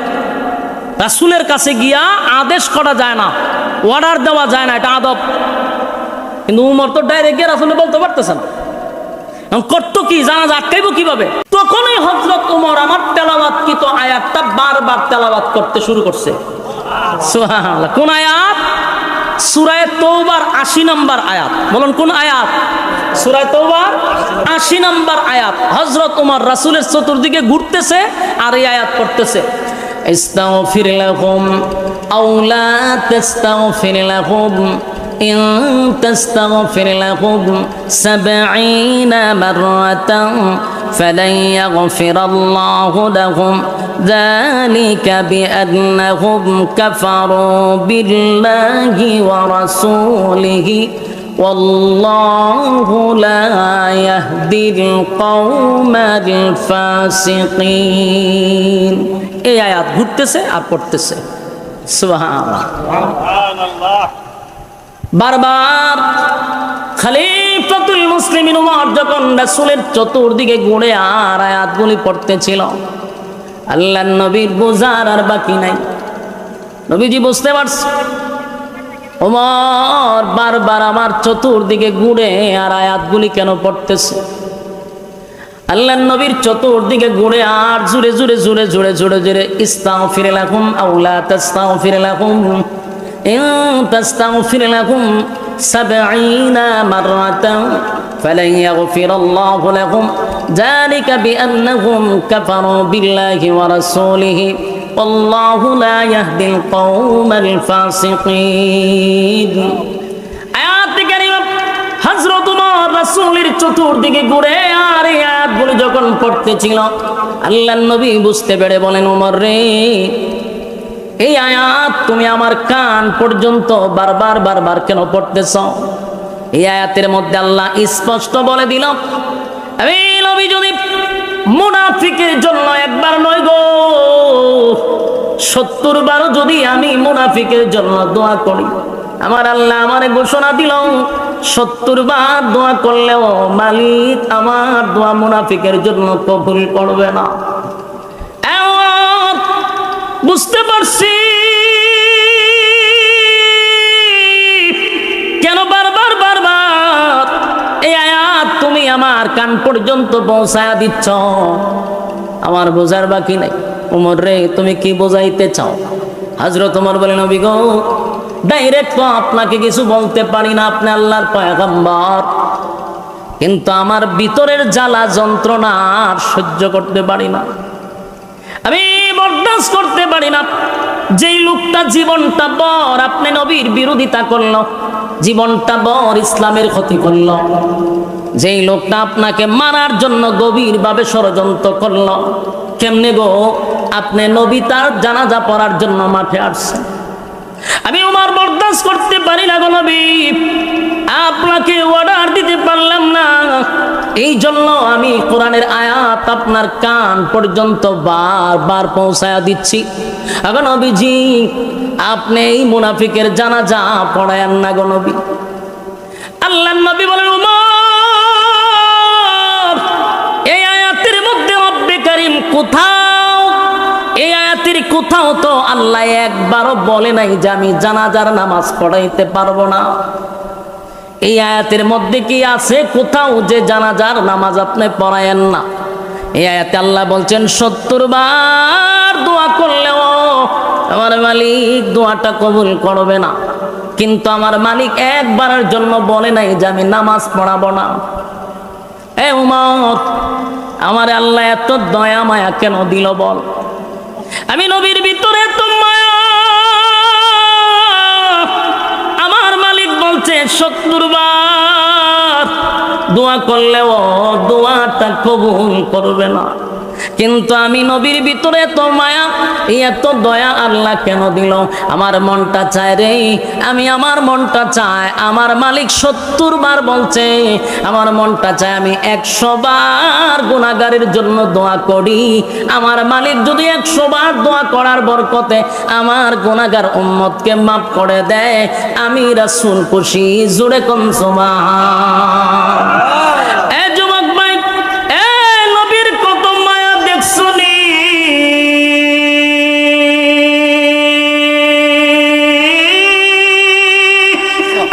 S1: রাসূলের কাছে গিয়া আদেশ করা যায় না, অর্ডার দেওয়া যায় না, এটা আদব। কিন্তু উমর তো ডাইরেক্ট গিয়ে রাসূলকে বলতে পারতেছে না, করতো কি, জানাজা আটকাইব কিভাবে? তখনই হযরত উমর আমার তেলাওয়াতকৃত আয়াতটা বারবার তেলাওয়াত করতে শুরু করছে। সুবহানাল্লাহ। কোন আয়াত? সূরা তাওবার ৮০ নম্বর আয়াত। বলুন কোন আয়াত? সূরা তাওবার ৮০ নম্বর আয়াত। হযরত উমর রাসূলের চতুর্দিকে ঘুরতেছে আর এই আয়াত পড়তেছে, ইস্তাগফির লাহুম আও লা তাস্তাগফির লাহুম ইন তাস্তাগফির লাহুম ৭০ মাররাতান ফালান ইয়াগফিরাল্লাহু লাহুম যালিকা বিআন্নাহুম কাফারু বিল্লাহি ওয়া রাসূলিহি ওয়াল্লাহু লা ইয়াহদিল কওমাল ফাসিকিন। এই আয়াত ঘুরতেছে আর পড়তেছে। সুবহানাল্লাহ। বারবার খলিফাতুল মুসলিমিন উমর যখন রাসূলের চতুর্দিকে ঘুরে আর আয়াতগুলি পড়তেছিল, আল্লাহর নবীর বুঝার আর বাকি নাই। নবীজি বুঝতে পারছে ওমর বারবার আমার চতুর্দিকে ঘুরে আর আয়াতগুলি কেন পড়তেছে। আল্লাহর নবীর চতুর্দিকে ঘুরে আর জুড়ে জুড়ে জুড়ে জুড়ে জুড়ে জুড়ে ইস্তাগফির লাহুম আও লা তাস্তাগফির লাহুম ইন তাস্তাগফির লাহুম ৭০ মাররাতান ফালান ইয়াগফিরাল্লাহু লাহুম যালিকা বিআন্নাহুম কাফারু বিল্লাহি ওয়া রাসূলিহি ওয়াল্লাহু লা ইয়াহদিল কওমাল ফাসিকিন। আয়াত কারিমা হযরত উমর রাসূলের চতুর্দিকে ঘুরে আর এই আয়াতগুলো যখন পড়তেছিল, আল্লাহর নবী বুঝতে পেরে বলেন, উমর রে, এই আয়াত তুমি আমার কান পর্যন্ত বারবার বারবার কেন পড়তেছ? এই আয়াতের মধ্যে আল্লাহ স্পষ্ট বলে দিল, আমি নবী যদি মুনাফিকের জন্য একবার নয় গো ৭০ বার যদি আমি মুনাফিকের জন্য দোয়া করি, আমার আল্লাহ আমারে ঘোষণা দিল ৭০ বার দোয়া করলেও মালিক আমার দোয়া মুনাফিকের জন্য কবুল করবে না। বুঝতে পারছি কেন বারবার বারবার এই আয়াত তুমি আমার কান পর্যন্ত পৌঁছায়া দিচ্ছ। আমার বোঝার বাকি নাই। উমর রে, তুমি কি বোঝাইতে চাও? হযরত উমর বলেন, নবী গো, ডাইরেক্ট তো আপনাকে কিছু বলতে পারি না, আপনি আল্লাহর পয়গম্বর, কিন্তু আমার ভিতরের জ্বালা যন্ত্রণা আর সহ্য করতে পারি না, আমি বরদাস্ত করতে পারি না। যেই লোকটা জীবনটা বর আপনি নবীর বিরোধিতা করল, জীবনটা বর ইসলামের ক্ষতি করল, যেই লোকটা আপনাকে মারার জন্য গভীরভাবে ষড়যন্ত্র করল, কেমনে গো আপনি নবী তার জানাজা পড়ার জন্য মাঠে আসছেন? আমি উমর বরদাস্ত করতে পারি না গো নবী, আপনাকে অর্ডার দিতে পারলাম না, এই জন্য আমি কোরআনের আয়াত আপনার কান পর্যন্ত বারবার পৌঁছায়া দিচ্ছি। এখন নবীজি আপনি এই মুনাফিকের জানাজা পড়ায়েন না গো নবী। আল্লাহর নবী বলেন, উমর, এই আয়াতের মধ্যে রব্বে কারীম কোথাও, এই আয়াতের কোথাও তো আল্লাহ একবারও বলে নাই যে আমি জানাজার নামাজ পড়াইতে পারবো না। এই আয়াতের মধ্যে কি আছে কোথাও যে জানাজার নামাজ আপনি পড়ায়েন না? এই আয়াতে আল্লাহ বলছেন ৭০ বার দোয়া করলেও আমার মালিক দোয়াটা কবুল করবে না, কিন্তু আমার মালিক একবারের জন্য বলে নাই যে আমি নামাজ পড়াবো না। এ উমর, আমার আল্লাহ এত দয়া মায়া কেন দিল বল? আমি নবীর ভিতরে এত মায়া, আমার 70 বার দোয়া করলেও দোয়াটা কবুল করবে না। কিন্তু আমি নবীর ভিতরে এত মায়া, এত দয়া আল্লাহ কেন দিল? আমার মনটা চায় রে, আমার মনটা চায়, আমার মালিক 70 বার বলছে, আমার মনটা চায় আমি 100 বার গুনাহগারের জন্য দোয়া করি। আমার মালিক যদি 100 বার দোয়া করার বরকতে আমার গুনাহগার উম্মতকে মাফ করে দেয়, আমি রাসূল খুশি। জোরে কোন সুবহান। এ যুবক ভাই, এ নবীর কত মায়া দেখছনি।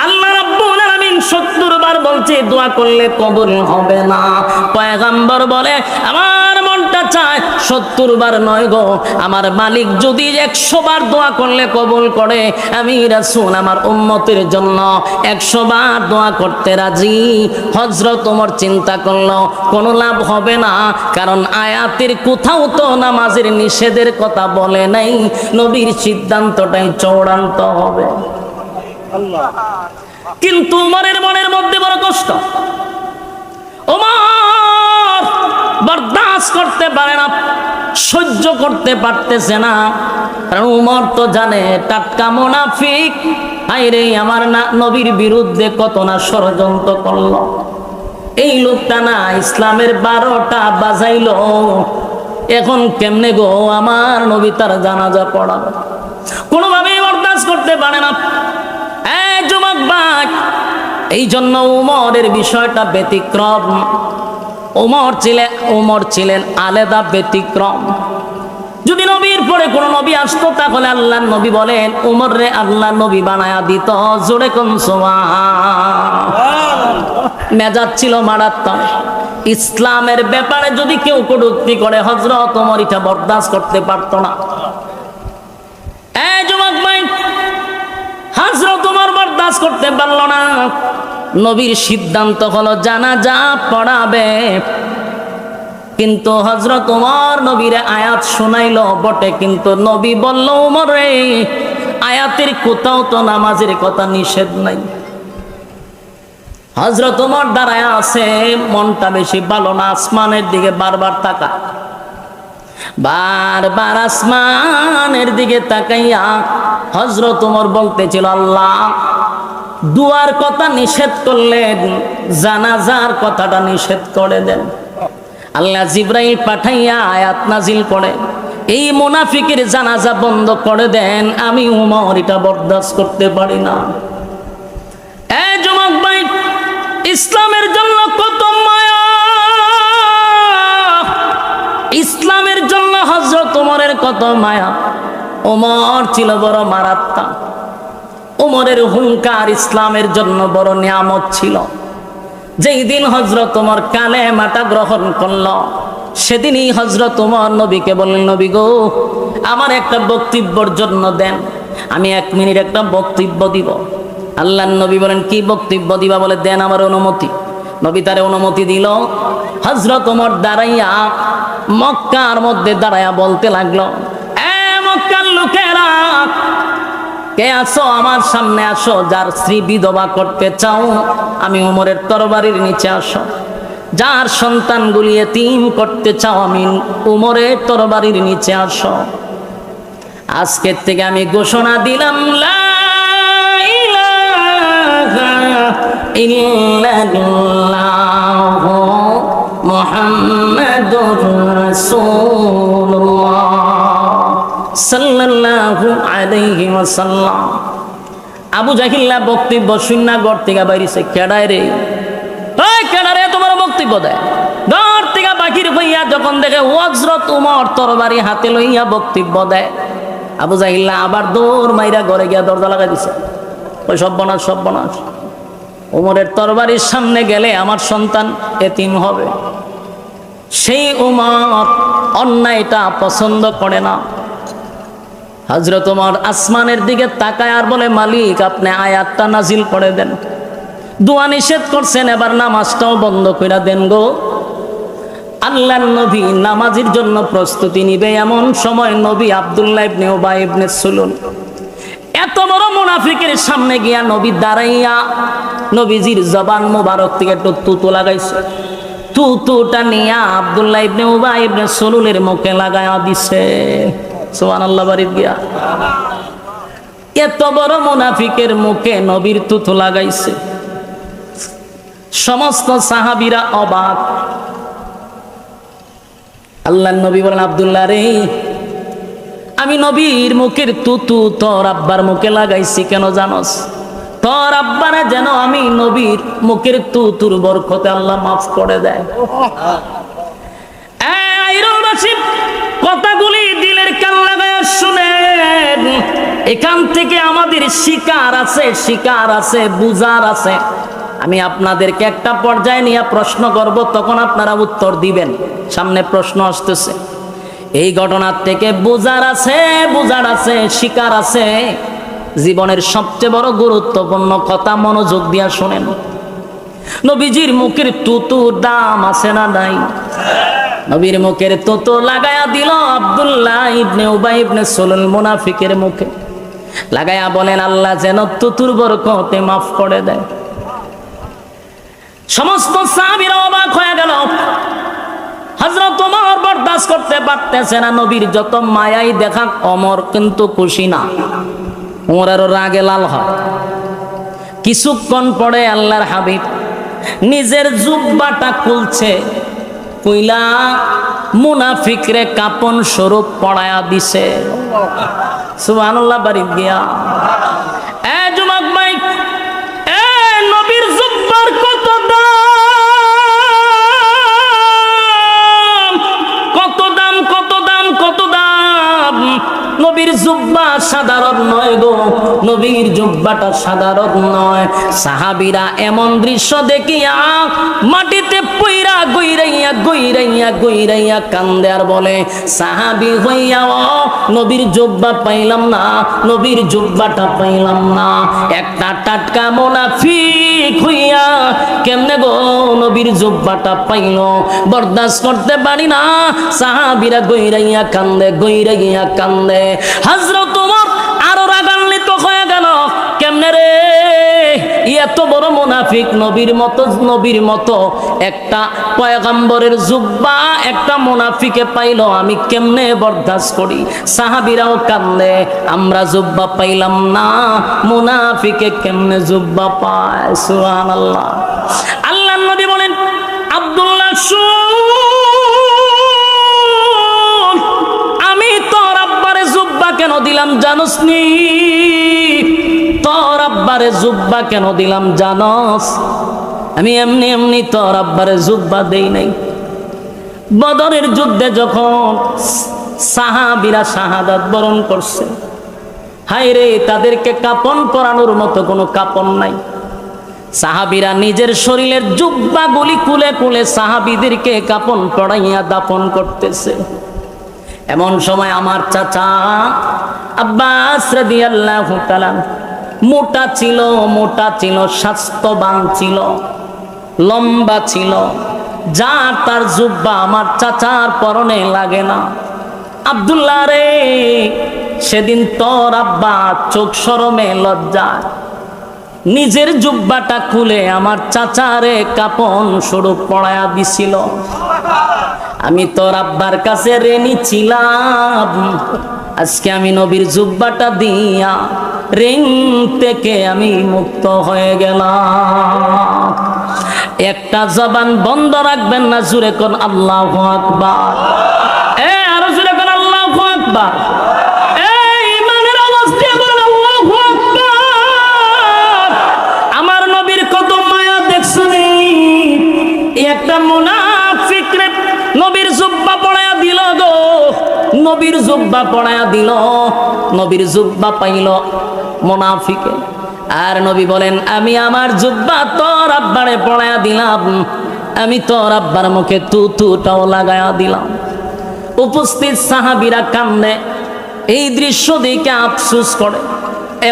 S1: আল্লাহ রাব্বুল আলামিন 70 বার বলছে দোয়া করলে কবুল হবে না। পয়গম্বর বলে আমার মনটা চায় 70 বার নয় গো, আমার মালিক যদি 100 বার দোয়া করলে কবুল করে, আমি রাসূল আমার উম্মতের জন্য 100 বার দোয়া করতে রাজি। হযরত ওমর চিন্তা করলো কোনো লাভ হবে না, কারণ আয়াতের কোথাও তো নামাজের নিষেধের কথা বলে নাই। নবীর সিদ্ধান্তটাই চূড়ান্ত হবে। কিন্তু ওমরের মনের মধ্যে বড় কষ্ট। ওমর বরদাস্ত করতে পারে না, সহ্য করতে পারতেছে না। কারণ ওমর তো জানে টাটকা মুনাফিক, আইরে আমার না নবীর বিরুদ্ধে কত না ষড়যন্ত্র করলো। এই লোকটা না ইসলামের 12টা বাজাইলো, এখন কেমনে গো আমার নবী তার জানাজা পড়াবে? কোনোভাবেই বরদাস্ত করতে পারে না। যুবক ভাই, এই জন্য উমরের বিষয়টা ব্যতিক্রম। উমর ছিলেন আলাদা ব্যতিক্রম। যদি নবীর পরে কোন নবী আসতো তাহলে আল্লাহর নবী বলেন উমর রে আল্লাহ নবী বানায়া দিত। জোরে কোন সুবহান। মেজাজ ছিল মারাত্মক। ইসলামের ব্যাপারে যদি কেউ কটূক্তি করে হযরত ওমর এটা বরদাস্ত করতে পারতো না। যুবক ভাই, হযরত ওমর বরদাস্ত করতে পারল না। নবীর সিদ্ধান্ত হলো জানাজা পড়াবে। কিন্তু হযরত ওমর নবীরে আয়াত শোনাইলো বটে, কিন্তু নবী বলল ওমর রে আয়াতের কোথাও তো নামাজের কথা নিষেধ নাই। হযরত ওমর দাঁড়ায় আছে, মনটা বেশি ভালো না, আসমানের দিকে বারবার তাকা, বারবার আসমানের দিকে তাকাইয়া হযরত ওমর বলতেছিল আল্লাহ দুয়ার কথা নিষেধ করলেন, জানাজার কথাটা নিষেধ করে দেন। আল্লাহ জিবরাইল পাঠাইয়া আয়াত নাজিল করে এই মুনাফিকের জানাজা বন্ধ করে দেন। আমি ওমর এটা বরদাস্ত করতে পারি না। যুবক ভাই, ইসলামের জন্য কত মায়া, ইসলামের জন্য হযরত ওমরের কত মায়া। ওমর ছিল বড় মারাত্মক। ওমরের হুঙ্কার ইসলামের জন্য বড় নিয়ামত ছিল। যেই দিন হযরত ওমর কালেমাটা গ্রহণ করল, সেদিনই হযরত ওমর নবীকে বললেন নবী গো আমার একটা বক্তব্যের জন্য দেন, আমি 1 মিনিট একটা বক্তব্য দিব। আল্লাহর নবী বলেন কি বক্তব্য দিবা? বলে দেন আমার অনুমতি। নবী তারে অনুমতি দিল। হযরত ওমর দাঁড়াইয়া মক্কার মধ্যে দাঁড়াইয়া বলতে লাগলো, মক্কার লোকেরা কে আসো আমার সামনে আসো, যার স্ত্রী বিধবা করতে চাও আমি ওমরের তরবারির নিচে আসো, যার সন্তানগুলি এতিম করতে চাও আমি ওমরের তরবারির নিচে আসো। আজকের থেকে আমি ঘোষণা দিলাম লা ইলাহা ইল্লাল্লাহু মুহাম্মাদুর রাসূলুল্লাহ সাল্লাল্লাহু আলাইহি ওয়াসাল্লাম। আবু জাহিল্লা বক্তব্য শূন্য ঘর থেকে বাইরেছে। কেডায় রে? ওই কেডারে তোমার বক্তব্য দেয়? ঘর থেকে বাকির হইয়া যখন দেখে হযরত ওমর তরবারি হাতে লইয়া বক্তব্য দেয়, আবু জাহিল্লা আবার দৌড় মাইরা ঘরে গিয়া দরজা লাগাই দিছে। ওই সর্বনাশ সর্বনাশ, ওমরের তরবারির সামনে গেলে আমার সন্তান এতিম হবে। সেই ওমর অন্যায়টা পছন্দ করে না। হযরত ওমর আসমানের দিকে তাকায় আর বলে মালিক আপনি আয়াতটা নাজিল করে দেন। দোয়া নিষেধ করছেন, এবার নামাজটাও বন্ধ করে দেন গো। আল্লাহর নবী নামাজের জন্য প্রস্তুতি নিবে এমন সময় নবী আব্দুল্লাহ ইবনে উবাই ইবনে সুলুল এত বড় মুনাফিকের সামনে গিয়া নবী দাঁড়াইয়া নবীজির জবান মোবারক থেকে একটু তুতু লাগাইছে। তুতুটা নিয়া আব্দুল্লাহ ইবনে উবাই ইবনে সলুলের মুখে লাগায়া দিছে। সুবহানাল্লাহ বাড়িত গিয়া এত বড় মুনাফিকের মুখে নবীর তুতু লাগাইছে। সমস্ত সাহাবীরা অবাক। আল্লাহর নবী বলেন, আব্দুল্লাহ রে, আমি নবীর মুখের তুতু তোর আব্বার মুখে লাগাইছি কেন জানোস? তোর আব্বারে যেন আমি নবীর মুখের তুতুর বরকতে আল্লাহ মাফ করে দেয়। কথাগুলি দিলের কান লাগায় শুনেন। এখান থেকে আমাদের শিকার আছে, শিকার আছে, বুঝার আছে। আমি আপনাদেরকে একটা পর্যায়ে নিয়ে প্রশ্ন করব, তখন আপনারা উত্তর দিবেন। সামনে প্রশ্ন আসতেছে। এই ঘটনার থেকে বুঝার আছে, বুঝার আছে, শিকার আছে। জীবনের সবচেয়ে বড় গুরুত্বপূর্ণ কথা মনোযোগ দিয়া শুনেন। নবীজির মুখের তুতুর দাম আছে না নাই? নবীর মুখের তুতু লাগায়া দিল আব্দুল্লাহ ইবনে উবাই ইবনে সলুল মুনাফিকের মুখে লাগায়া বলেন, আল্লাহ যেন তুতুর বরকতে মাফ করে দেয়। সমস্ত সাহাবীরা অবাক হয়ে গেল। হযরত ওমর বরদাস্ত করতে পারতেছে না। নবীর যত মায়াই দেখা, ওমর কিন্তু খুশি না। ওমরের রাগে লাল হয়। কিছুক্ষণ পরে আল্লাহর হাবিব নিজের জুব্বাটা খুলছে, কইলা মুনাফিকরে কাপন স্বরূপ পড়ায়া দিছে। সুবহানাল্লাহ বাড়িত গিয়া এ যুবক ভাই, এ নবীর জুব্বার কত দাম, কত দাম, কত দাম, কত দাম। নবীর জুব্বা সাধারণ নয় গো, নবীর জুব্বাটা সাধারণ নয়। সাহাবীরা এমন দৃশ্য দেখিয়া মাটিতে পইরা গইরাইয়া গইরাইয়া গইরাইয়া কান্দে আর বলে, সাহাবী হইয়াও নবীর জুব্বা পাইলাম না, নবীর জুব্বাটা পাইলাম না। একটা টাটকা মুনাফিক হইয়া কেমনে গো নবীর জুব্বাটা পাইল? বরদাস্ত করতে পারি না। সাহাবীরা গইরাইয়া কান্দে, গইরাইয়া কান্দে। হযরত ওমর আরো রাগান্বিত হয়ে গেল। কেমনে রে, এত বড় মুনাফিক নবীর মতো একটা পয়গম্বরের জুব্বা একটা মুনাফিকে পাইল, আমি কেমনে বরদাস্ত করি? সাহাবীরাও কান্দে, আমরা জুব্বা পাইলাম না, মুনাফিকে কেমনে জুব্বা পায়? সুবহানাল্লাহ। আল্লাহর নবী বলেন, আব্দুল্লাহ কেন দিলাম জানোস নি? তোর আব্বারে জুব্বা কেন দিলাম জানোস? আমি এমনি এমনি তোর আব্বারে জুব্বা দেই নাই। বদরের যুদ্ধে যখন সাহাবীরা শাহাদাত বরণ করছে, হায় রে, তাদেরকে কাপন পরানোর মতো কোনো কাপন নাই। সাহাবীরা নিজের শরীরের জুব্বাগুলি খুলে খুলে সাহাবীদেরকে কাপন পরাইয়া দাফন করতেছে। এমন সময় আমার চাচা আব্বাস রাদিয়াল্লাহু তাআলা মোটা ছিল, মোটা ছিল, স্বাস্থ্যবান ছিল, লম্বা ছিল, যা তার জুব্বা আমার চাচার পরনে লাগে না। আব্দুল্লাহ রে, সেদিন তোর আব্বা চোখ শরমে লজ্জায় নিজের জুব্বাটা খুলে আমার চাচারে কাপন স্বরূপ পড়ায়া দিছিল। আমি তোর আব্বার কাছে ঋণী ছিলাম, আজকে আমি নবীর জুব্বাটা দিয়া ঋণ থেকে আমি মুক্ত হয়ে গেলাম। একটা জবান বন্ধ রাখবেন না, জুড়ে কোন আল্লাহু আকবার। আরো জুড়ে কোন আল্লাহু আকবার। ইমানের অবস্থা বলেন আল্লাহু আকবার। আমার নবীর কত মায়া দেখছনি। একটা মুনাফিক রে নবীর জুব্বা পড়ায়া দিল গো, নবীর জুব্বা পড়ায়া দিল, নবীর জুব্বা পাইল মুনাফিকে। আর নবী বলেন, আমি আমার জুব্বা তোর আব্বারে পড়ায়া দিলাম, আমি তোর আব্বার মুখে তুতুটাও লাগায়া দিলাম। উপস্থিত সাহাবীরা কান্দে, এই দৃশ্য দেখে আফসোস করে।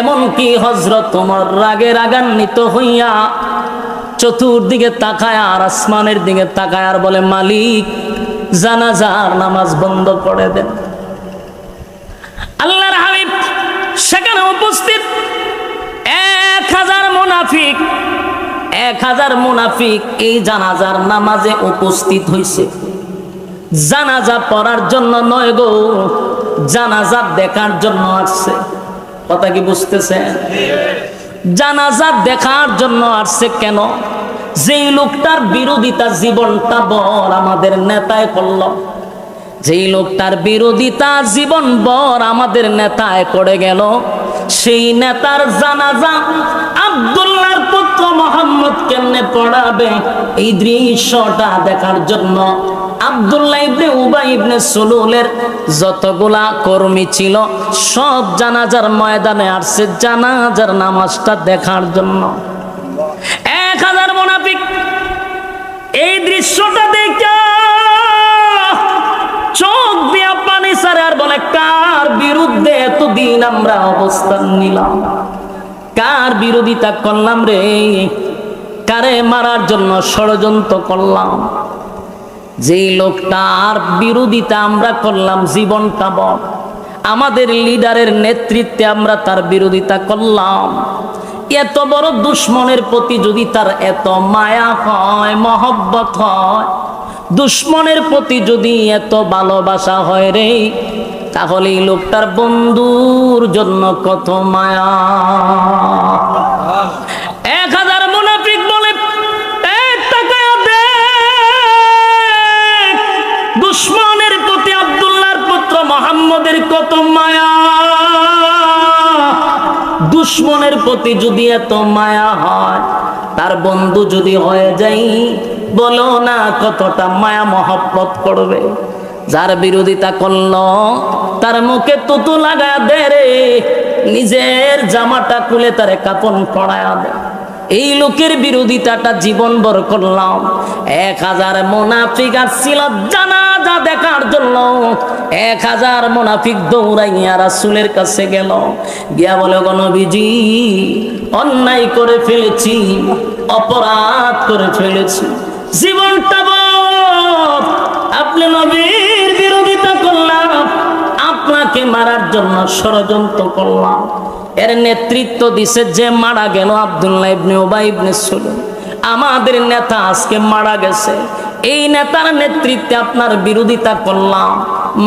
S1: এমনকি হযরত ওমর রাগে রাগান্বিত হইয়া চতুর্দিকে তাকায় আর আসমানের দিকে তাকায় আর বলে, মালিক, জানাজার নামাজ বন্ধ করে দেন। আল্লাহর হাবিব সেখানে উপস্থিত 1000 মুনাফিক, 1000 মুনাফিক এই জানাজার নামাজে উপস্থিত হইছে। জানাজা পড়ার জন্য নয় গো, জানাজা দেখার জন্য আসছে। কথা কি বুঝতেছেন? জানাজা দেখার জন্য আসছে। কেন? যেই লোকটার বিরোধিতা জীবনটা বর আমাদের নেতায় করল, যেই লোকটার বিরোধিতা জীবন বর আমাদের নেতায় করে গেল, সেই নেতার জানাজা আব্দুল্লাহর পুত্র মোহাম্মদ কেমনে পড়াবে, এই দৃশ্যটা দেখার জন্য আব্দুল্লাহ ইবনে উবাই ইবনে সুলুলের যতগুলা কর্মী ছিল সব জানাজার ময়দানে আসছে জানাজার নামাজটা দেখার জন্য। 1000 মুনাফিক এই দৃশ্যটা দেখে চোখ দিয়া পানি ছাড়ে আর বলে, কার বিরুদ্ধে এতদিন আমরা অবস্থান নিলাম, কার বিরোধিতা করলাম রে, কারে মারার জন্য ষড়যন্ত্র করলাম। যেই লোকটার বিরোধিতা আমরা করলাম জীবনটা বড়, আমাদের লিডারের নেতৃত্বে আমরা তার বিরোধিতা করলাম, এত বড় দুশ্মনের প্রতি যদি তার এত মায়া হয়, মহব্বত হয়, দুশ্মনের প্রতি যদি এত ভালোবাসা হয় রে, তাহলে এই লোকটার বন্ধুর জন্য কত মায়া। 1000 মুনাফিক বলে, দুশ্মনের প্রতি আব্দুল্লাহর পুত্র মোহাম্মদের কত মায়া। দুশ্মনের প্রতি যদি এত মায়া হয়, তার বন্ধু যদি হয়ে যাই, বলো না কতটা মায়া মহব্বত করবে। যার বিরোধিতা করলো তার মুখে তুতু লাগা দে রে, নিজের জামাটা খুলে তারে কাপড় পরায়া দে। এই লোকের বিরোধিতাটা জীবন ভর করলাম। 1000 মুনাফিক আসছিল জানাজা দেখার জন্য। 1000 মুনাফিক দৌড়াইয়া রাসূলের কাছে গেল, গিয়া বলে, গো নবীজি, অন্যায় করে ফেলেছি, অপরাধ করে ফেলেছি, জীবনটা বড়, আপনি নবীর বিরোধিতা করলাম, আপনাকে মারার জন্য ষড়যন্ত্র করলাম। এর নেতৃত্ব দিছে যে মারা গেল আব্দুল্লাহ ইবনে উবাই ইবনে সুলুল, আমাদের নেতা আজকে মারা গেছে। এই নেতার নেতৃত্বে আপনার বিরোধিতা করলাম,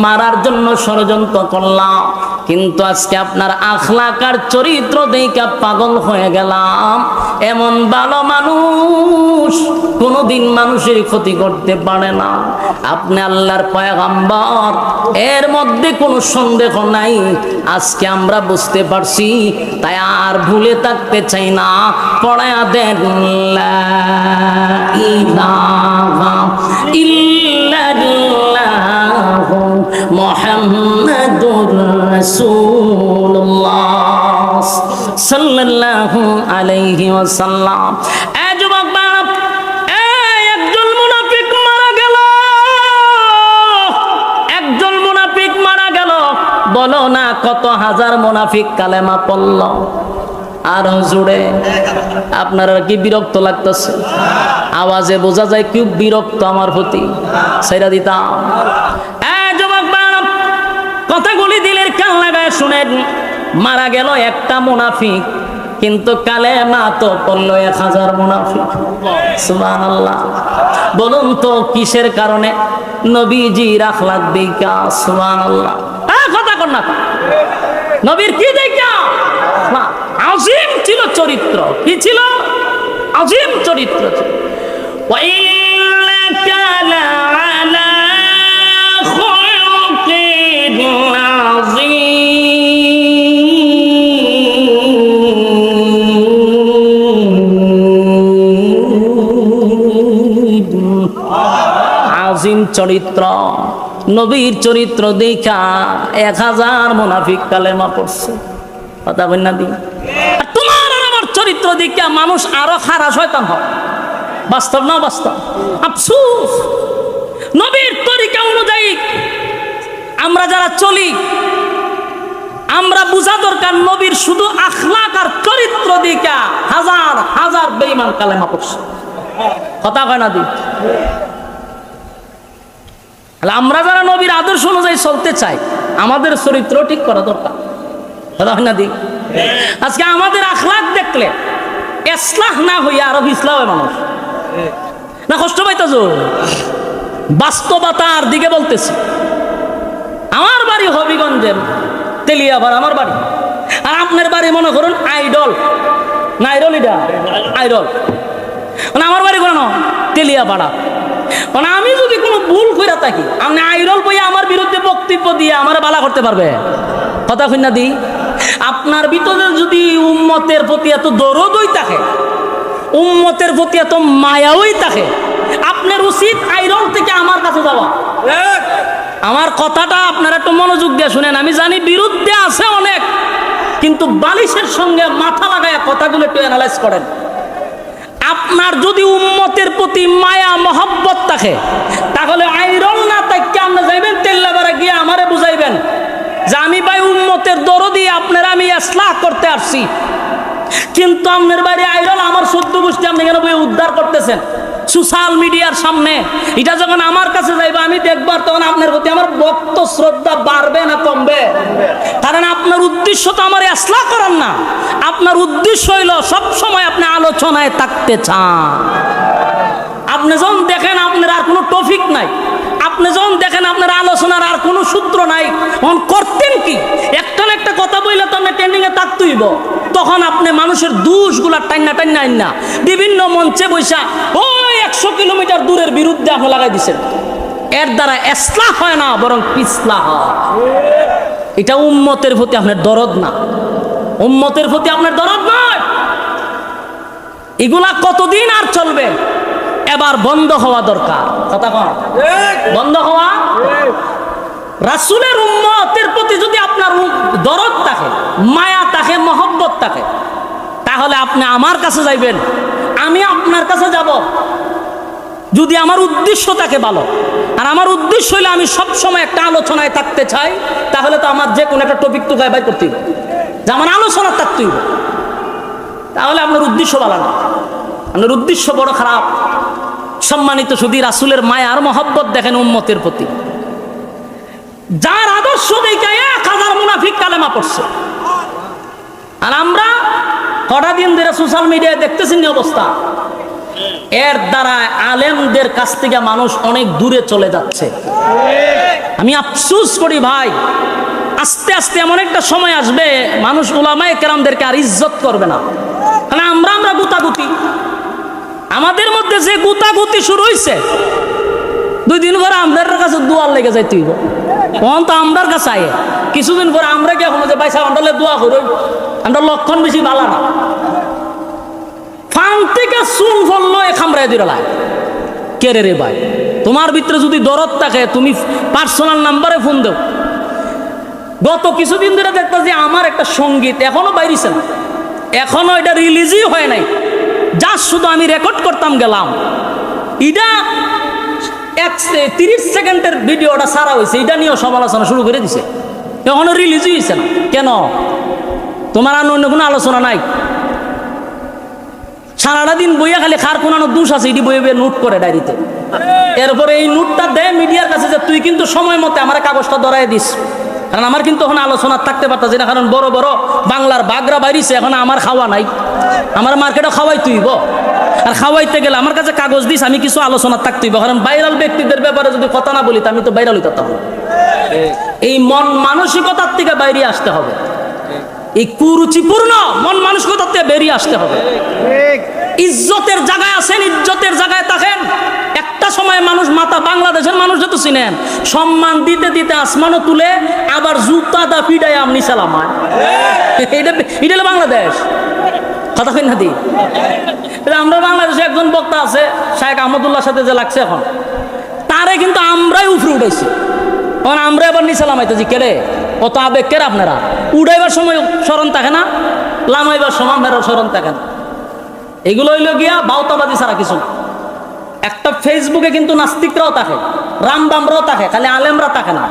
S1: মারার জন্য ষড়যন্ত্র করলাম, কিন্তু আজকে আপনার আখলাক আর চরিত্র দেখে পাগল হয়ে গেলাম। এমন ভালো মানুষ কোনোদিন মানুষের ক্ষতি করতে পারে না। আপনি আল্লাহর পয়গম্বর, এর মধ্যে কোনো সন্দেহ নাই। আজকে আমরা বুঝতে পারছি, তাই আর ভুলে থাকতে চাই না। পড়ায়া দেন লা ইলাহা ইল্লাল্লাহু মুহাম্মাদুর রাসূলুল্লাহ সাল্লাল্লাহু আলাইহি ওয়াসাল্লাম। এই যুবক বাপ, একজন মুনাফিক মারা গেল, একজন মুনাফিক মারা গেল। বলো না কত হাজার মুনাফিক কালেমা পড়ল। আর জুড়ে আপনারা কি বিরক্ত লাগতেছে? আওয়াজে বোঝা যায় কি বিরক্ত আমার প্রতি। সেটা দিতাম। যুবক বাপ, কথাগুলি দিলের কান লাগায় শুনেন। মারা গেল একটা মুনাফিক, কিন্তু কালেমা তো পড়লো 1000 মুনাফিক। সুবহানাল্লাহ। বলুন তো কিসের কারণে? নবীজির আখলাক দেখা। সুবহানাল্লাহ। কথা কর না, নবীর কি দেখা? আজিম ছিল চরিত্র। কি ছিল? আজিম চরিত্র ছিল। আজিম চরিত্র, নবীর চরিত্র দেখা 1000 মুনাফিক কালেমা পড়ছে। কথা বল না দিন। তোমার আর আমার চরিত্র দেখা মানুষ আরো খারাপ শয়তান হয়। বাস্তব না বাস্তব? আফসোস, নবীর তরিকা অনুযায়ী আমরা যারা চলি, আমরা বুঝা দরকার নবীর শুধু আখলাক আর চরিত্র দেখা 1000 বেঈমান কালেমা পড়ছে। কথা কয় না দিন। আমরা যারা নবীর আদর্শ অনুযায়ী চলতে চাই, আমাদের চরিত্র ঠিক করা দরকার। কথা হয় না দি? আজকে আমাদের আখলাক দেখলে ইসলাহ না হইয়া আরো ইসলাম হয় মানুষ না, কষ্ট পাইতেছ? বাস্তবতার দিকে বলতেছি। আমার বাড়ি হবিগঞ্জের তেলিয়াপাড়া আমার বাড়ি, আর আপনার বাড়ি মনে করুন আইডল না, আইডল এটা আইডল, মানে আমার বাড়ি কোনো তেলিয়াপাড়া। মানে আমি যদি কোনো ভুল করে থাকি, আপনি আইডল বইয়া আমার বিরুদ্ধে বক্তব্য দিয়ে আমার বালা করতে পারবে? কথা কই না দি? আপনার ভিতরে যদি উম্মতের প্রতি এত দরদই থাকে, উম্মতের প্রতি এত মায়াওই থাকে, আপনার উচিত আইরন থেকে আমার কাছে যাওয়া। আমার কথাটা আপনারা একটু মনোযোগ দিয়ে শুনেন। আমি জানি বিরুদ্ধে আছে অনেক, কিন্তু বালিশের সঙ্গে মাথা লাগায় কথাগুলো একটু অ্যানালাইজ করেন। আপনার যদি উম্মতের প্রতি মায়া মহব্বত থাকে, তাহলে আইরন না তাকে আপনি যাইবেন তেল্লাবাড়া গিয়ে আমারে বুঝাইবেন যে আমি ভাই উম্মতের দরদি, আপনারা আমি ইসলাহ করতে আসছি। কিন্তু আপনার বাড়ি আইরন, আমার সদ্য গোষ্ঠী আপনি কেন বই উদ্ধার করতেছেন সোশ্যাল মিডিয়ার সামনে? এটা যখন আমার কাছে যাইবে আমি দেখবার, তখন আপনার প্রতি আমার ভক্ত শ্রদ্ধা বাড়বে না কমবে? কারণ আপনার উদ্দেশ্য তো আমার ইসলাহ করার না, আপনার উদ্দেশ্য হইল সবসময় আপনি আলোচনায় থাকতে চান। আপনি যখন দেখেন আপনার আর কোনো টপিক নাই, আপনি যখন দেখেন আপনার আলোচনার আর কোনো সূত্র নাই, তখন করতেন কি? একটা না একটা কথা বললে তো আপনি ট্রেন্ডিং এ থাকতেইব। তখন আপনি মানুষের দোষগুলা টান্না টান্না আইন না বিভিন্ন মঞ্চে বৈশা ওই 100 কিলোমিটার দূরের বিরুদ্ধে আপনি লাগাই দিচ্ছেন। এর দ্বারা ইসলাহ হয় না, বরং পিছলা হয়। এটা উম্মতের প্রতি আপনার দরদ না, উম্মতের প্রতি আপনার দরদ নয়। এগুলা কতদিন আর চলবে? এবার বন্ধ হওয়া দরকার। কথা কন, বন্ধ হওয়া। রাসূলের উম্মতের প্রতি যদি আপনার দরদ থাকে, মায়া থাকে, মহব্বত থাকে, তাহলে আপনি আমার কাছে যাইবেন, আমি আপনার কাছে যাব। যদি আমার উদ্দেশ্য থাকে ভালো, আর আমার উদ্দেশ্য হইলে আমি সবসময় একটা আলোচনায় থাকতে চাই, তাহলে তো আমার যে কোনো একটা টপিক তো গায়ে বাই করতে হবে, যে আমার আলোচনা থাকতে হবে। তাহলে আপনার উদ্দেশ্য ভালো না, আপনার উদ্দেশ্য বড় খারাপ। সম্মানিত শুধু রাসূলের মায়া আর মহব্বত দেখেন উম্মতের প্রতি, যার আদর্শ দেখে 1000 মুনাফিক কালেমা পড়ছে। আর আমরা কটা দিন ধরে সোশ্যাল মিডিয়ায় দেখতেছি অবস্থা। এর দ্বারা আলেমদের কাছ থেকে মানুষ অনেক দূরে চলে যাচ্ছে। আমি আফসোস করি ভাই, আস্তে আস্তে এমন একটা সময় আসবে মানুষ উলামায়ে কেরামদেরকে আর ইজ্জত করবে না। কারণ আমরা গুতাগুতি, আমাদের মধ্যে যে গুতাগুতি শুরু হয়েছে, 2 দিন পরে আমাদের কাছে দোয়ার লেগে যাই তুই তখন তো আমরার কাছে আয়ে, কিছুদিন পরে আমরা কি এখন যে ভাই সাহেব আমরা দোয়া করি, আমরা লক্ষণ বেশি ভালো না। ফান থেকে চুন ফললো এ খামড়ায় দিলায় কে রে ভাই? তোমার ভিতরে যদি দরদ থাকে তুমি পার্সোনাল নাম্বারে ফোন দাও। গত কিছুদিন ধরে দেখতেছি আমার একটা সঙ্গীত এখনো বাইরেছে না, এখনো এটা রিলিজই হয় নাই, যা শুধু আমি রেকর্ড করতাম গেলাম। এটা 30 সেকেন্ডের ভিডিওটা সারা হয়েছে, এটা নিয়েও সমালোচনা শুরু করে দিছে, এখনো রিলিজই হয়েছে না। কেন? তোমার আর অন্য কোনো আলোচনা নাই? সারাটা দিন বইয়া খালি খার কোনো দোষ আছে এটি বইয়ে বইয়ে নোট করে ডায়েরিতে। এরপরে এই নোটটা দেয় মিডিয়ার কাছে যে তুই কিন্তু সময় মতে আমার কাগজটা ধরাই দিস, কারণ আমার কিন্তু এখন আলোচনা থাকতে পারতাছি না, কারণ বড় বড় বাংলার বাগরা বাইরিছে, এখন আমার খাওয়া নাই, আমার মার্কেটে খাওয়াই তুইব। আর খাওয়াইতে গেলে আমার কাছে কাগজ দিস, আমি কিছু আলোচনা থাকতেইব, কারণ ভাইরাল ব্যক্তিদের ব্যাপারে যদি কথা না বলি তো আমি তো ভাইরাল হইতাম। এই মন মানসিকতার থেকে বাইরে আসতে হবে, এই কুরুচিপূর্ণ মন মানসিকতার থেকে বেরিয়ে আসতে হবে। ইজ্জতের জায়গায় আছেন, ইজ্জতের জায়গায় থাকেন। একটা সময় মানুষ মাথা, বাংলাদেশের মানুষ যত চিনেন, সম্মান দিতে দিতে আসমানও তুলে আবার জুতা দা পিডায় আমনি সালাম হয়। এটা হলো বাংলাদেশ। কথা কই না দি? আমরা বাংলাদেশে একজন বক্তা আছে শায়েখ আহমদুল্লাহর সাথে যে লাগছে এখন, তারে কিন্তু আমরাই উপরে উঠাইছি। তখন আমরা এবার নিসালাম আইতেছি, কেরে কত আবেগ কেরে আপনারা? উড়াইবার সময় স্মরণ থাকে না, লামাইবার সময় মেরার স্মরণ থাকে না। এগুলো হইল গিয়া বাউতাবাদী ছাড়া কিছু। একটা ফেসবুকে কিন্তু নাস্তিকরাও থাকে, রামবামরাও থাকে, খালি আলেমরা থাকে না।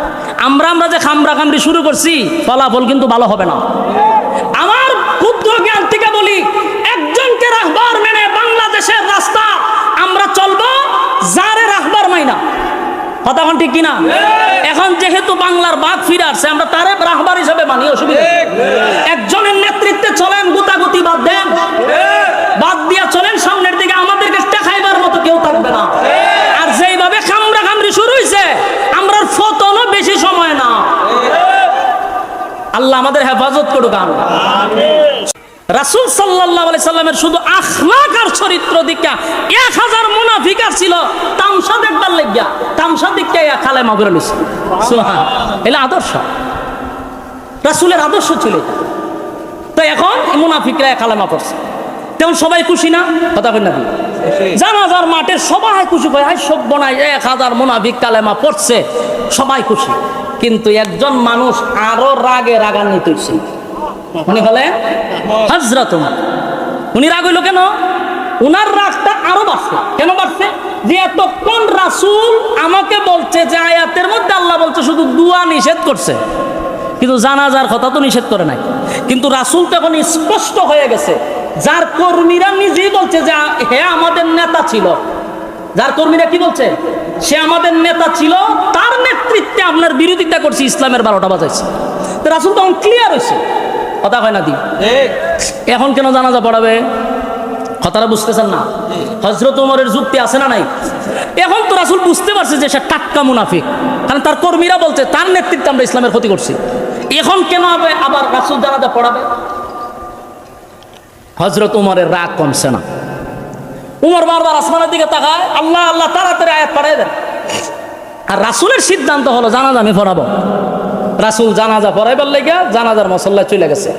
S1: আমরা যে খামরা খামরি শুরু করছি, ফলাফল কিন্তু ভালো হবে না। আমার ক্ষুদ্র জ্ঞান থেকে বলি, একজনকে রাহবার মেনে বাংলাদেশের রাস্তা আমরা চলবো, যারে রাহবার মাইনা। কথা ঠিক কিনা? এখন যেহেতু বাংলার বাঘ ফিরে আসছে, আমরা তারে রাহবার হিসেবে মানি, অসুবিধা নেই। একজনের নেতৃত্বে চলেন, গুতাগুতি বাদ দেন, বাদ দিয়া চলেন সামনের দিকে, আমাদেরকে দেখাইবার মতো কেউ থাকবে না। আর যেইভাবে খামরা খামরি শুরু হয়েছে, আমরা ফতনও বেশি সময় না। আল্লাহ আমাদের হেফাজত করুক। রাসূল সাল্লাল্লাহু আলাইহি সাল্লামের শুধু আখলাক আর চরিত্র দিকা 1000 মুনাফিক ছিল তামসা দেখবার লাগিয়া, তামসা দিকে কালেমা পড়ে নিছে। সুবহানাল্লাহ, এটা আদর্শ, রাসূলের আদর্শ ছিল। তো এখন মুনাফিকরা কালেমা পড়ছে, তেমন সবাই খুশি না? কথা কই না? জানাজার মাঠে সবাই খুশি, হয় সব বনায় 1000 মুনাফিক কালেমা পড়ছে, সবাই খুশি। কিন্তু একজন মানুষ আরো রাগে রাগান্বিত হইছে। উনি হলেন হযরত ওমর। উনি রাগ হইল কেন? উনার রাগটা আরো বাড়ছে। কেন বাড়ছে? যে এতক্ষণ রাসূল আমাকে বলছে যে আয়াতের মধ্যে আল্লাহ বলছে শুধু দুয়া নিষেধ করছে, কিন্তু জানাজার কথা তো নিষেধ করে নাই। কিন্তু রাসূল তো এখন স্পষ্ট হয়ে গেছে, যার কর্মীরা নিজেই বলছে যে হে আমাদের নেতা ছিল, যার কর্মীরা কি বলছে, সে আমাদের নেতা ছিল, তার নেতৃত্বে আপনার বিরোধিতা করছে, ইসলামের 12টা বাজাইছে। তো রাসূল তখন ক্লিয়ার হয়েছে। কথা হয় না দি? এখন কেন জানাজা পড়াবে? কথাটা বুঝতেছেন না? হযরত ওমরের যুক্তি আছে না নাই? এখন তো রাসূল বুঝতে পারছে যে সে টাটকা মুনাফিক, কারণ তার কর্মীরা বলছে তার নেতৃত্বে আমরা ইসলামের ক্ষতি করছি। এখন কেন আবার রাসূল জানাজা পড়াবে? হযরত ওমরের রাগ কমছে না। উমর বারবার আসমানের দিকে তাকায়, আল্লাহ আল্লাহ, তাড়াতাড়ি আয়াত পড়ায় দেন। আর রাসূলের সিদ্ধান্ত হলো জানাজা আমি পড়াবো। রাসূল জানাজা পড়াইবার লাগা জানাজার মুসল্লায় চলে গেছে।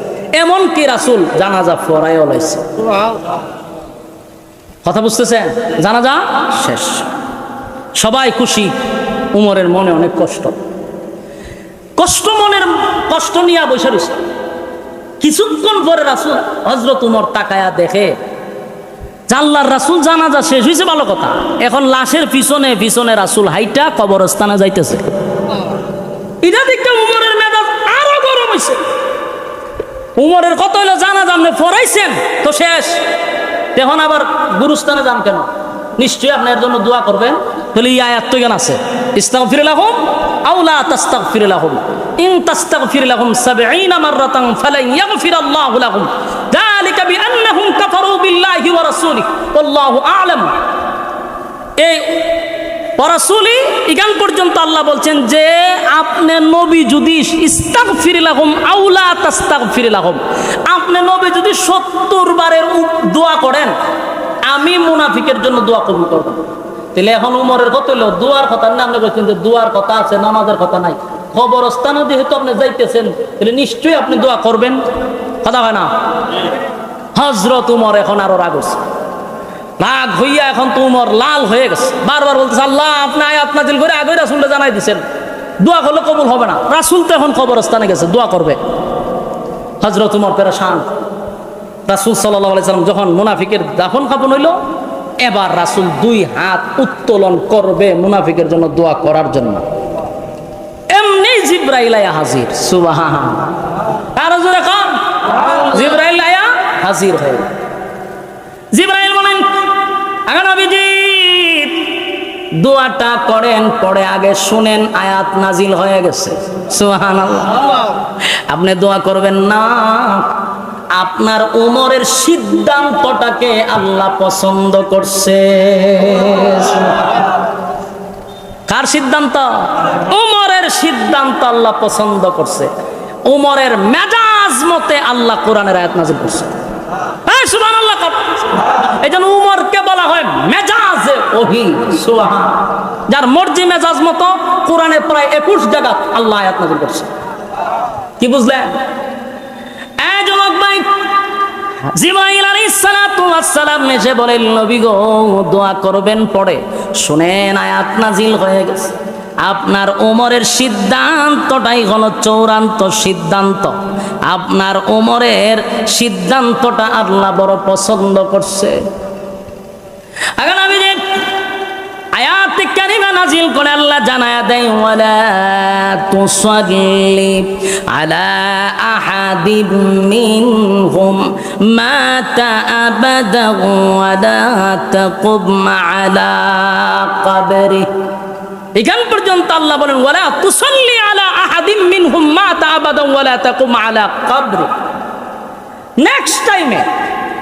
S1: এমন কি রাসূল জানাজা পড়াইও লাইছে। কথা বুঝতেছেন? জানাজা শেষ, সবাই খুশি। উমরের মনে অনেক কষ্ট, মনের কষ্ট নিয়ে বসে রয়েছে। কিছুক্ষণ পরে রাসূল হযরত উমর তাকায়া দেখে আল্লাহর রাসূল জানাজা শেষ হয়েছে, ভালো কথা। এখন লাশের পিছনে পিছনে রাসূল হাইটা কবরস্থানে যাইতেছে। এটা দেখতে উমরের মেজাজ আরো গরম হয়েছে। উমরের কথা হইলো জানাজা আপনি পড়াইছেন তো শেষ, এখন আবার গুরুস্থানে যান কেন? নিশ্চয়ই আপনার জন্য দোয়া করবেন। তাহলে এই আয়াত তো জ্ঞান আছে, ইস্তাগফির লাহুম আও লা তাস্তাগফির লাহুম ইন তাস্তাগফির লাহুম 70 মাররাতান ফালান ইয়াগফিরাল্লাহু লাহুম যালিকা বিআন্নাহুম কাফারু বিল্লাহি ওয়া রাসূলিহি ওয়াল্লাহু আ'লাম। এই রাসূলি ইগান পর্যন্ত আল্লাহ বলছেন যে আপনি নবী যদি ইস্তাগফির লাহুম আও লা তাস্তাগফির লাহুম, আপনি নবী যদি 70 বারের দোয়া করেন, আমি মুনাফিকের জন্য দোয়া কবুল করব। তাহলে এখন উমরের কথা হলো দোয়ার কথা না, আপনি বলছেন যে দোয়ার কথা আছে, নামাজের কথা নাই। কবরস্থানে যেহেতু আপনি যাইতেছেন, তাহলে নিশ্চয়ই আপনি দোয়া করবেন। কথা হয় না? হযরত উমর এখন আরো রাগ হচ্ছে, রাগ হইয়া এখন তো উমর লাল হয়ে গেছে। বারবার বলতেছে আল্লাহ আপনি আয়াত নাযিল করে আগে রাসূলকে জানাই দিয়েছেন, দোয়া করলে কবুল হবে না। রাসূল তো এখন কবরস্থানে গেছে, দোয়া করবে। হযরত উমর পেরেশান। রাসূল সাল্লাল্লাহু আলাইহি সাল্লাম যখন মুনাফিকের দাফন কাফন হইল, এবার রাসূল 2 হাত উত্তোলন করবে মুনাফিকের জন্য দোয়া করার জন্য। এমনি জিবরাইল আয়া হাজির। সুবহানাল্লাহ, আর জোরে কান, জিবরাইল আয়া হাজির হয়ে। জিবরাইল বলেন আগে নবীজি দোয়াটা করেন, পরে আগে শুনেন আয়াত নাজিল হয়ে গেছে। সুবহানাল্লাহ, আপনি দোয়া করবেন না, আপনার উমরের সিদ্ধান্তটাকে আল্লাহ পছন্দ করছে। কার সিদ্ধান্ত? উমরের সিদ্ধান্ত আল্লাহ পছন্দ করছে। উমরের মেজাজ মতে আল্লাহ কোরআনের আয়াত নাযিল করছে। সুবহানাল্লাহ। এই জন্য উমরকে বলা হয় মেজাজে ওহী। সুবহানাল্লাহ, যার মর্জি মেজাজ মতো কোরআনে প্রায় 21 জায়গা আল্লাহ আয়াত নাযিল করছে। কি বুঝলেন? জিবরাইল আলাইহিস সালাতু ওয়াস সালাম এসে বলেন নবী গো দোয়া করবেন, পড়ে শুনেন আয়াত নাজিল হয়ে গেছে। আপনার ওমরের সিদ্ধান্তটাই হলো চূড়ান্ত সিদ্ধান্ত। আপনার ওমরের সিদ্ধান্তটা আল্লাহ বড় পছন্দ করছে। আগে নবী আয়াত কারিমা নাজিল করে আল্লাহ জানায়া দেয় ওয়ালা তুসাল্লি আলা আহাদিম মিনহুম মাতা আবাদা, ওয়ালা তাকুম আলা কবরি। আল্লাহ জানায়া দেয় ওয়ালা তুসাল্লি আলা আহাদিম মিনহুম মাতা আবাদা, ওয়ালা তাকুম আলা কবরি। আল্লাহ জানায়া দেয় ওয়ালা তুসাল্লি আলা আহাদিম মিনহুম মাতা আবাদা, ওয়ালা তাকুম আলা কবরি। আল্লাহ জানায়া দেয় ওয়ালা তুসাল্লি আলা আহাদিম মিনহুম মাতা আবাদা, ওয়ালা তাকুম আলা কবরি। এখান পর্যন্ত আল্লাহ বলেন ওয়ালা তুসাল্লি আলা আহাদিম মিনহুম মাতা আবাদান ওয়ালা তাকুম আলা কবরি। নেক্সট টাইমে,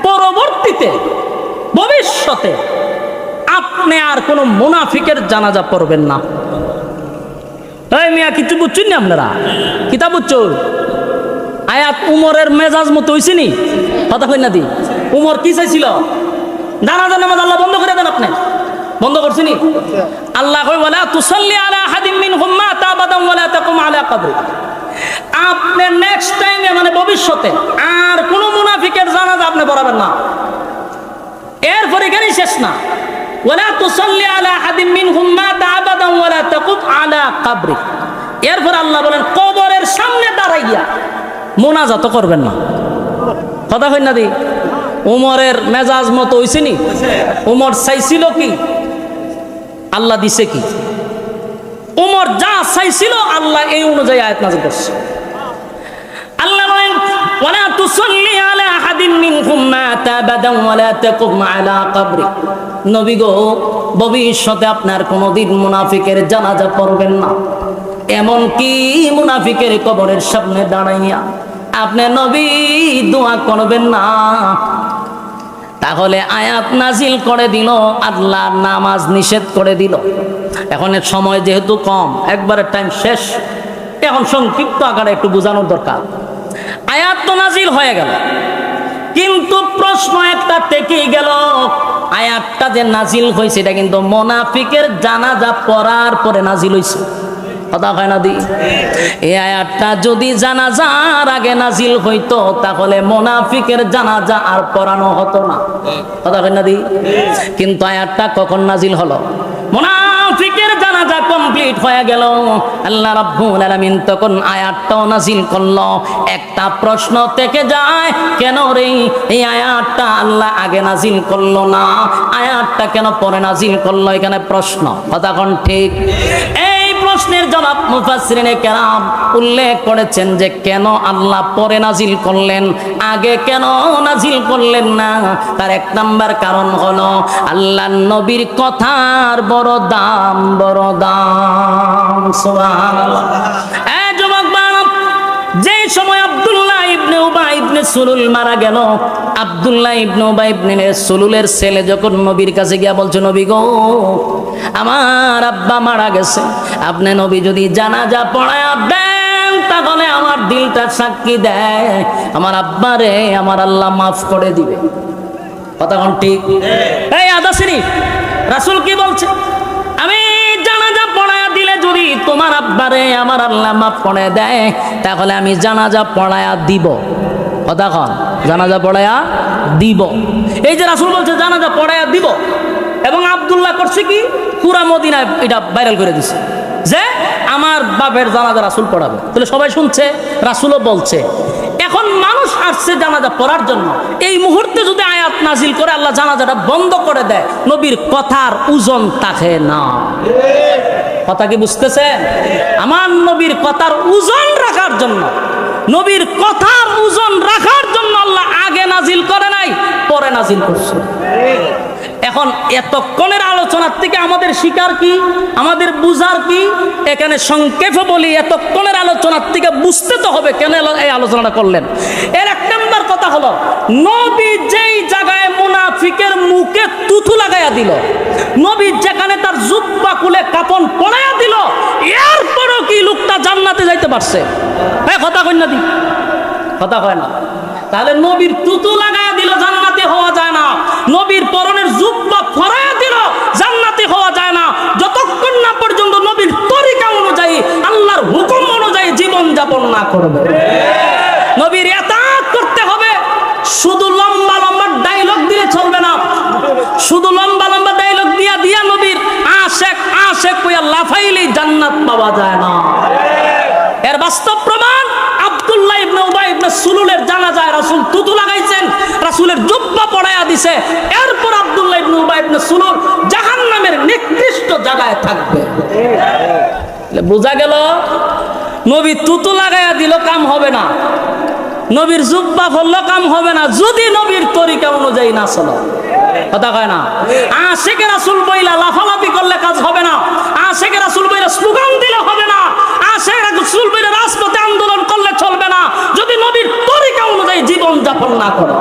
S1: পরবর্তীতে, ভবিষ্যতে আপনি আর কোন মুনাফিকের জানাজা পড়বেন না। এই মিয়া কিছু বুঝছেন না আপনারা? কিতাব বুঝছো? আয়াত উমরের মেজাজ মতো হইছে নি? কথা কই না দি? উমর কি চাইছিল? জানাজা নামাজ আল্লাহ বন্ধ করে দেন। আপনি বন্ধ করছেন? আল্লাহ কই ওয়ালা তুসাল্লি আলা আহাদিম মিনহুম মাতা আবাদান ওয়ালা তাকুম আলা কবরি। আপনি নেক্সট টাইমে, মানে ভবিষ্যতে, আর কোন মুনাফিকের জানাজা আপনি পড়াবেন না। এরপর এখানেই শেষ না। ওয়ালা তুসাল্লি আলা আহাদিম মিনহুম মাতা আবাদান ওয়ালা তাকুম আলা কবরি। এরপর আল্লাহ বলেন কবরের সামনে দাঁড়াইয়া মুনাজাত করবেন না। কথা কই না দি? উমরের মেজাজ মতো হইছে নি? উমর চাইছিল কি? আল্লাহ দিছে কি? উমর যা চাইছিল আল্লাহ এই অনুযায়ী আয়াত নাযিল করছে। আল্লাহ বলেন ওয়ালা তুসাল্লি আলা আহাদিন মিনহুম মাতা আবাদান ওয়ালা তাকুম আলা কবরি। নবী গো, ভবিষ্যতে আপনার কোনদিন মুনাফিকের জানাজা পড়বেন না। এমন কি মুনাফিকের কবরের সামনে দাঁড়াইয়া আপনি নবী দোয়া করবেন না। তাহলে আয়াত নাজিল করে দিল, আল্লাহ নামাজ নিষেধ করে দিল। এখন সময় যেহেতু কম, একবারে টাইম শেষ, এখন সংক্ষিপ্ত আকারে একটু বোঝানোর দরকার। আয়াত তো নাজিল হয়ে গেল, কিন্তু প্রশ্ন একটা থেকেই গেল, আয়াতটা যে নাজিল হয়েছে এটা কিন্তু মুনাফিকের জানাজা পড়ার পরে নাজিল হয়েছে। কথা হয় না দি? এই আয়াতটা যদি জানাজার আগে নাজিল হইতো তাহলে মুনাফিকের জানাজা আর পড়ানো হতো না। কথা হয় না দি? কিন্তু আয়াতটা কখন নাজিল হলো? মুনাফিকের জানাজা কমপ্লিট হয়ে গেল, আল্লাহ রাব্বুল আলামিন তখন আয়াতটাও নাজিল করলো। একটা প্রশ্ন থেকে যায়, কেন রে এই আয়াতটা আল্লাহ আগে নাজিল করলো না? আয়াতটা কেন পরে নাজিল করলো? এখানে প্রশ্ন। কথা কোন ঠিক? প্রশ্নের জবাব মুফাসসিরিনে কেরাম উল্লেখ করেছেন যে কেন আল্লাহ পরে নাজিল করলেন, আগে কেন নাজিল করলেন না। তার এক নাম্বার কারণ হলো আল্লাহর নবীর কথার বড় দাম, বড় দাম। সুবহানাল্লাহ। এই যুবক বাবা, যে সময় আব্দুল্লাহ ইবনে উবাই ইবনে সুলুল মারা গেল, আব্দুল্লাহ ইবনে উবাই ইবনে সুলুলের ছেলে যখন নবীর কাছে গিয়া বলছে, নবী গো, আমার আব্বা মারা গেছে, আপনি নবী যদি জানাজা পড়ায়া দেন তাহলে আমার দিলটা সাক্ষী দেয় আমার আব্বারে আমার আল্লাহ মাফ করে দিবে। কথা কোন ঠিক? এই আদাসিনী রাসূল কি বলছে? আমি জানাজা পড়ায়া দিলে যদি তোমার আব্বারে আমার আল্লাহ মাফ করে দেয় তাহলে আমি জানাজা পড়ায়া দিব। কথা কন, জানাজা পড়ায়া দিব। এই যে রাসূল বলছে জানাজা পড়ায়া দিব, এবং আব্দুল্লাহ করছে কি, পুরা মদিনায় এটা ভাইরাল করে দিছে যে আমার বাপের জানাজা রাসূল পড়াবে। তাহলে সবাই শুনছে, রাসূলও বলছে। এখন মানুষ আসছে জানাজা পড়ার জন্য, এই মুহূর্তে যদি আয়াত নাজিল করে আল্লাহ জানাজাটা বন্ধ করে দেয়, নবীর কথার ওজন থাকে না। কথা কি বুঝতেছেন? আমার নবীর কথার ওজন রাখার জন্য, নবীর কথার ওজন রাখার জন্য আল্লাহ আগে নাজিল করে নাই, পরে নাজিল করছে। এখন এতক্ষণের আলোচনার থেকে আমাদের শিকার কি, আমাদের বুঝার কি? এখানে সংক্ষেপে বলি, এতক্ষণের আলোচনার থেকে বুঝতে তো হবে কেন এই আলোচনাটা করলেন। এর এক নম্বর কথা হলো, নবী যেই জায়গায় মুনাফিকের মুখে তুতু লাগাইয়া দিল, নবী যেখানে তার জুব্বা খুলে কাপড় পরাইয়া দিল, এরপরও কি লোকটা জান্নাতে যাইতে পারছে? হ্যাঁ, কথা কই না দি? কথা হয় না। তাহলে নবীর তুতু লাগাইয়া দিল, জান্নাতে হওয়া যায় না। নবীর পরনের জুব্বা পরাইয়া দিল, জান্নাতে হওয়া যায় না যতক্ষণ না পর্যন্ত নবীর তরিকা অনুযায়ী, আল্লাহর হুকুম অনুযায়ী জীবন যাপন না করবে। নবীর ইতাআত করতে হবে। শুধু লম্বা লম্বা ডায়লগ দিয়ে চলবে না। শুধু লম্বা লম্বা ডায়লগ দিয়া নবীর আশেক আশেক কইয়া লাফাইলেই জান্নাত পাওয়া যায় না। এর বাস্তব প্রমাণ আব্দুল্লাহ ইবনে উবাই ইবনে সুলুলের জানাজায় রাসূল তুতু লাগাইছেন, রাসূলের জুব্বা পরাইয়া দিছে। এরপর আব্দুল্লাহ ইবনে উবাই ইবনে সুলুল জাহান্নামের নিকৃষ্ট জায়গায় থাকবে। বোঝা গেল, নবী তুতু লাগাইয়া দিল কাম হবে না, নবীর জুব্বা পরল কাম হবে না, যদি নবীর তরিকা অনুযায়ী না চলো। কথা কয় না? আশিকে রাসূল বইলা লাফালাফি করলে কাজ হবে না, আশিকে রাসূল বইলা স্লোগান দিলে হবে না, আশিকে রাসূল বইলা রাজপথে আন্দোলন করলে চলবে না যদি নবীর তরিকা অনুযায়ী জীবন যাপন না করে।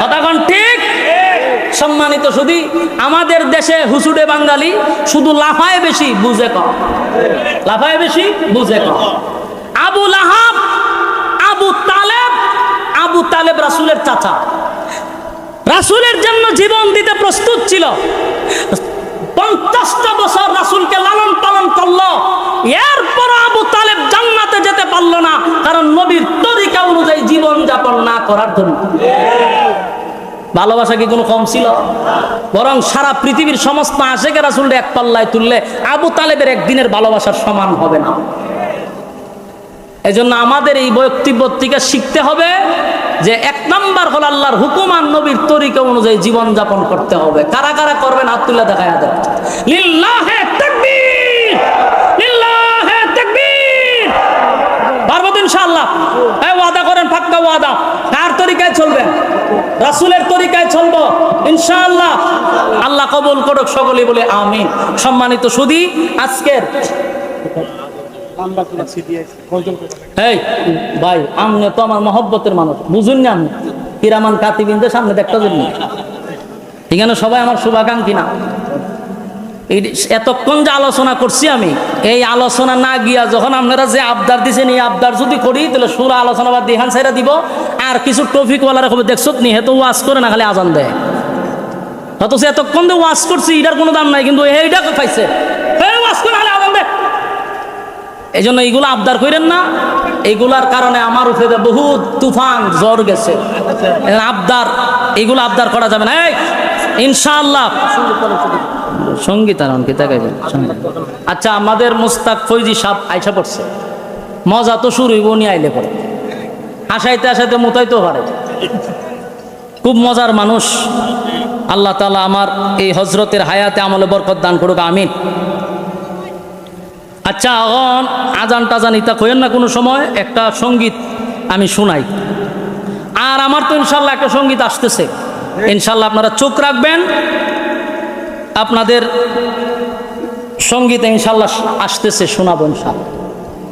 S1: কথা কন ঠিক? সম্মানিত শুধু আমাদের দেশে হুসুডে বাঙালি শুধু লাফায় বেশি বুঝে কম, লাফায় বেশি বুঝে কম। আবু লাহাব, আবু তালেব রাসূলের চাচা, রাসূলের জন্য জীবন দিতে প্রস্তুত ছিল। 50টা বছর রাসূলকে লালন পালন করলো, এরপর আবু তালেব জান্নাতে যেতে পারলো না, কারণ নবীর তরিকা অনুযায়ী জীবন যাপন না করার জন্য। ভালোবাসা কি কোনো কম ছিল? বরং সারা পৃথিবীর সমস্ত আশিকে রাসূলকে এক পাল্লায় তুললে আবু তালেবের একদিনের ভালোবাসার সমান হবে না। এজন্য আমাদের এই বক্তব্য থেকে শিখতে হবে যে 1 নাম্বার হল আল্লাহর হুকুম আর নবীর তরিকা অনুযায়ী জীবন যাপন করতে হবে। কারা কারা করবেন হাত তুলে দেখায়া দেন। লিল্লাহে তাকবীর, লিল্লাহে তাকবীর। পারবো তো ইনশাআল্লাহ? এই ওয়াদা করেন, পাক্কা ওয়াদা। কার তরিকায় চলবেন? রাসূলের তরিকায় চলবো ইনশাআল্লাহ। আল্লাহ কবুল করুক, সকলেই বলে আমিন। সম্মানিত সুধী, আজকের এই ভাই আমনে তো আমার মহব্বতের মানুষ, বুঝুন না? আমি কিরামান কাতিবিনদের সামনে দেখতে জন্য এখানে সবাই আমার শুভাকাঙ্ক্ষী না। এতক্ষণ যে আলোচনা করছি আমি, এই আলোচনা না গিয়া যখন আপনারা যে আবদার দিচ্ছেন, এই আবদার যদি করি তাহলে সুরা আলোচনা বাদ দিয়ে সাইরা দিব। আর কিছু টপিকওয়ালারা খবর দেখছো নি, হেতু ওয়াজ করে না, খালি আজান দেয়। অথচ এতক্ষণ যে ওয়াজ করছি এটার কোনো দাম নাই, কিন্তু এইটা পাইছে ওয়াজ করে খালি আজান দেয়। এই জন্য এইগুলো আবদার করেন না। এইগুলার কারণে আমার উপরে বহুত তুফান জ্বর গেছে। আবদার এইগুলো আবদার করা যাবে না। এই ইনশাআল্লাহ সঙ্গীত আর অঙ্কিতা গাইবেন। আচ্ছা, আমাদের মুস্তাক ফৈজি সাহেব আইসা পড়ছে, মজা তো শুরু হইব নি আইলে পরে, আসাইতে আসাইতে মোতাইতেও পারে। খুব মজার মানুষ। আল্লাহ তাআলা আমার এই হজরতের হায়াতে আমলে বরকত দান করুক, আমিন। আচ্ছা, এখন আজান টাজান ইতা কইেন না কোনো সময়, একটা সঙ্গীত আমি শোনাই। আর আমার তো ইনশাল্লাহ একটা সঙ্গীত আসতেছে, ইনশাল্লাহ আপনারা চোখ রাখবেন। আপনাদের সঙ্গীত ইনশাল্লাহ আসতেছে, শোনাবো ইনশাল্লাহ।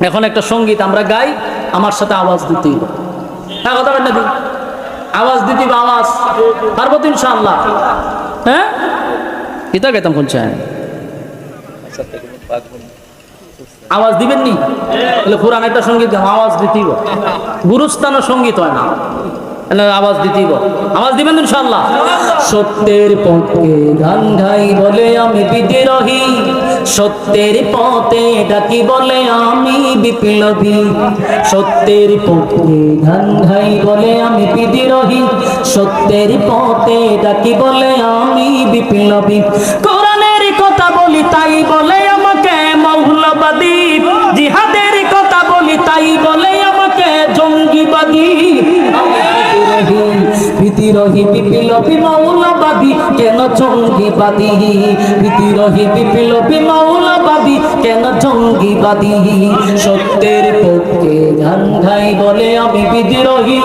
S1: এখন একটা সঙ্গীত আমরা গাই, আমার সাথে আওয়াজ দিতেই হবে। হ্যাঁ, কথা বলেন না? আওয়াজ দিতে হবে, আওয়াজ পারবো তো ইনশাল্লাহ? হ্যাঁ, ইতা গাইতাম কোন চায়, আওয়াজ দিবেন নি? তাহলে পুরান একটা সঙ্গীত আওয়াজ দিতেই হবে। গুরুস্থান সঙ্গীত হয় না, আওয়াজ দিতেই হবে। আওয়াজ দিবেন ইনশাআল্লাহ। সত্যের পথে গান গাই বলে আমি বিদ্রোহী, সত্যের পথে ডাকি বলে আমি বিপ্লবী। সত্যের পথে গান গাই বলে আমি বিদ্রোহী, সত্যের পথে ডাকি বলে আমি বিপ্লবী। কোরআনের কথা বলি তাই বলে আমাকে মৌলবাদী, জিহাদের কথা বলি তাই বলে আমাকে জঙ্গিবাদী। বিদ্রোহী বিপ্লবী মৌলবাদী কেন জঙ্গিবাদী, বিদ্রোহী বিপ্লবী মৌলবাদী কেন জঙ্গিবাদী। সত্যের পথে গান গাই বলে আমি বিদ্রোহী,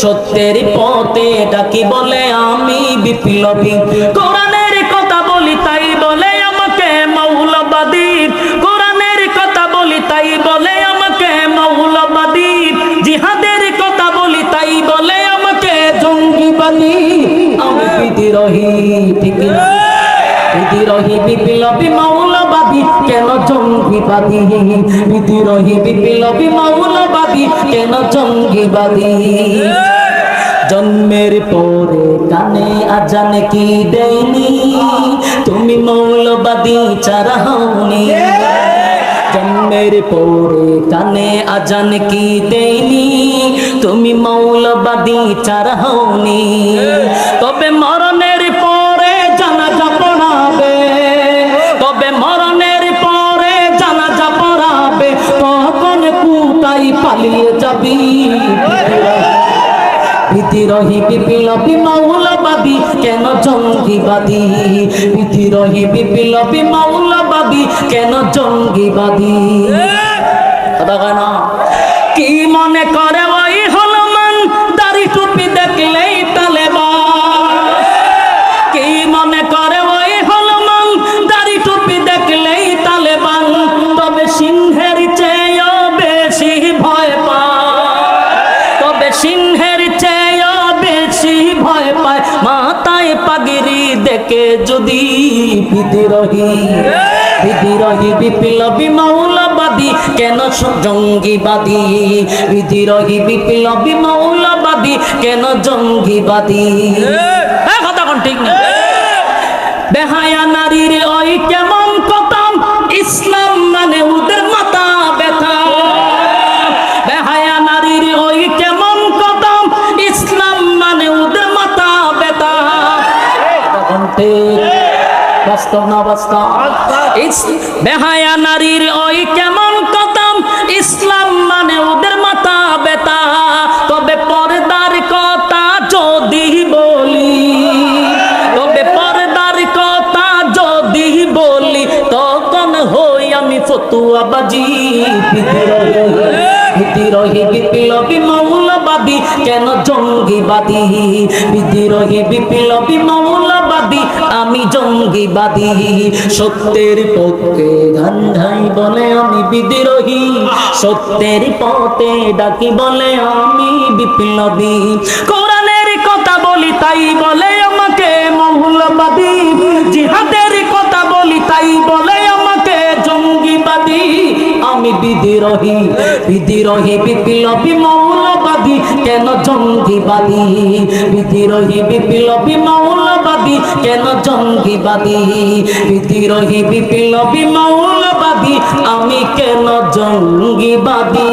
S1: সত্যের পথে ডাকি বলে আমি বিপ্লবী। কোরআনের কথা বলি তাই বলে আমাকে মৌলবাদী, কোরআনের কথা বলি তাই বলে আমাকে মৌলবাদী। জিহাদের কথা বলি তাই বলে আমাকে জঙ্গিবাদী। আমি বিদ্রোহী, ঠিক না? বিদ্রোহী বিপ্লবী মৌলবাদী কেন জঙ্গিবাদী, বিদ্রোহী বিপ্লবী মৌলবাদী কেন জঙ্গিবাদী। জন্মের পরে কানে আজান কি দেয়নি, তুমি মৌলবাদী ছাড়া হওনি। জন্মের পরে কানে আজান কি দেয়নি, তুমি মৌলবাদী ছাড়া হওনি। তবে মরণের পরে জানাজা পড়াবে, তবে মরণের পরে জানাজা পড়াবে, তখন কোথায় পালিয়ে যাবি। বিদ্রোহী বিপ্লবী মৌলবাদী কেন জঙ্গিবাদী, বিদ্রোহী বিপ্লবী মৌলবাদী কেন জঙ্গিবাদী। কি মনে করে ওই হলমান, দাড়ি টুপি দেখলেই তালেবান। কি যদি বিদ্রোহী বিদ্রোহী বিপ্লবী মৌলবাদী কেন জঙ্গিবাদী বিদ্রোহী বিপ্লবী মৌলবাদী কেন জঙ্গিবাদী কথা কোন ঠিক না বেহায়া নারীর ওই কেমন কথা ইসলাম মানে ওদের মাথা ব্যথা বেহায়া নারীর ওই কেমন কথা ইসলাম মানে ওদের মাথা ব্যথা তখন ঠিক বাস্তব না বাস্তব বেহায়া নারীর ওই কেমন কথা ইসলাম মানে ওদের মাথা ব্যথা তবে পর্দার কথা যদি বলি তবে পর্দার কথা যদি বলি তখন হই আমি ফতুয়াবাজি বিদ্রোহী বিপ্লবী মৌলবাদী কেন জঙ্গিবাদী বিদ্রোহী বিপ্লবী মৌলবাদী আমি জঙ্গিবাদী সত্যের পক্ষে গান গাই বলে আমি বিদ্রোহী সত্যের পথে ডাকি বলে আমি বিপ্লবী কোরআনের কথা বলি তাই বলে আমাকে মৌলবাদী জিহাদের কথা বলি তাই বলে আমাকে জঙ্গিবাদী আমি বিদ্রোহী বিদ্রোহী বিপ্লবী মৌলবাদী কেন জঙ্গিবাদী বিদ্রোহী বিপ্লবী মৌলবাদী কেন জঙ্গিবাদী বিদ্রোহী বিপ্লবী মৌলবাদী আমি কেন জঙ্গিবাদী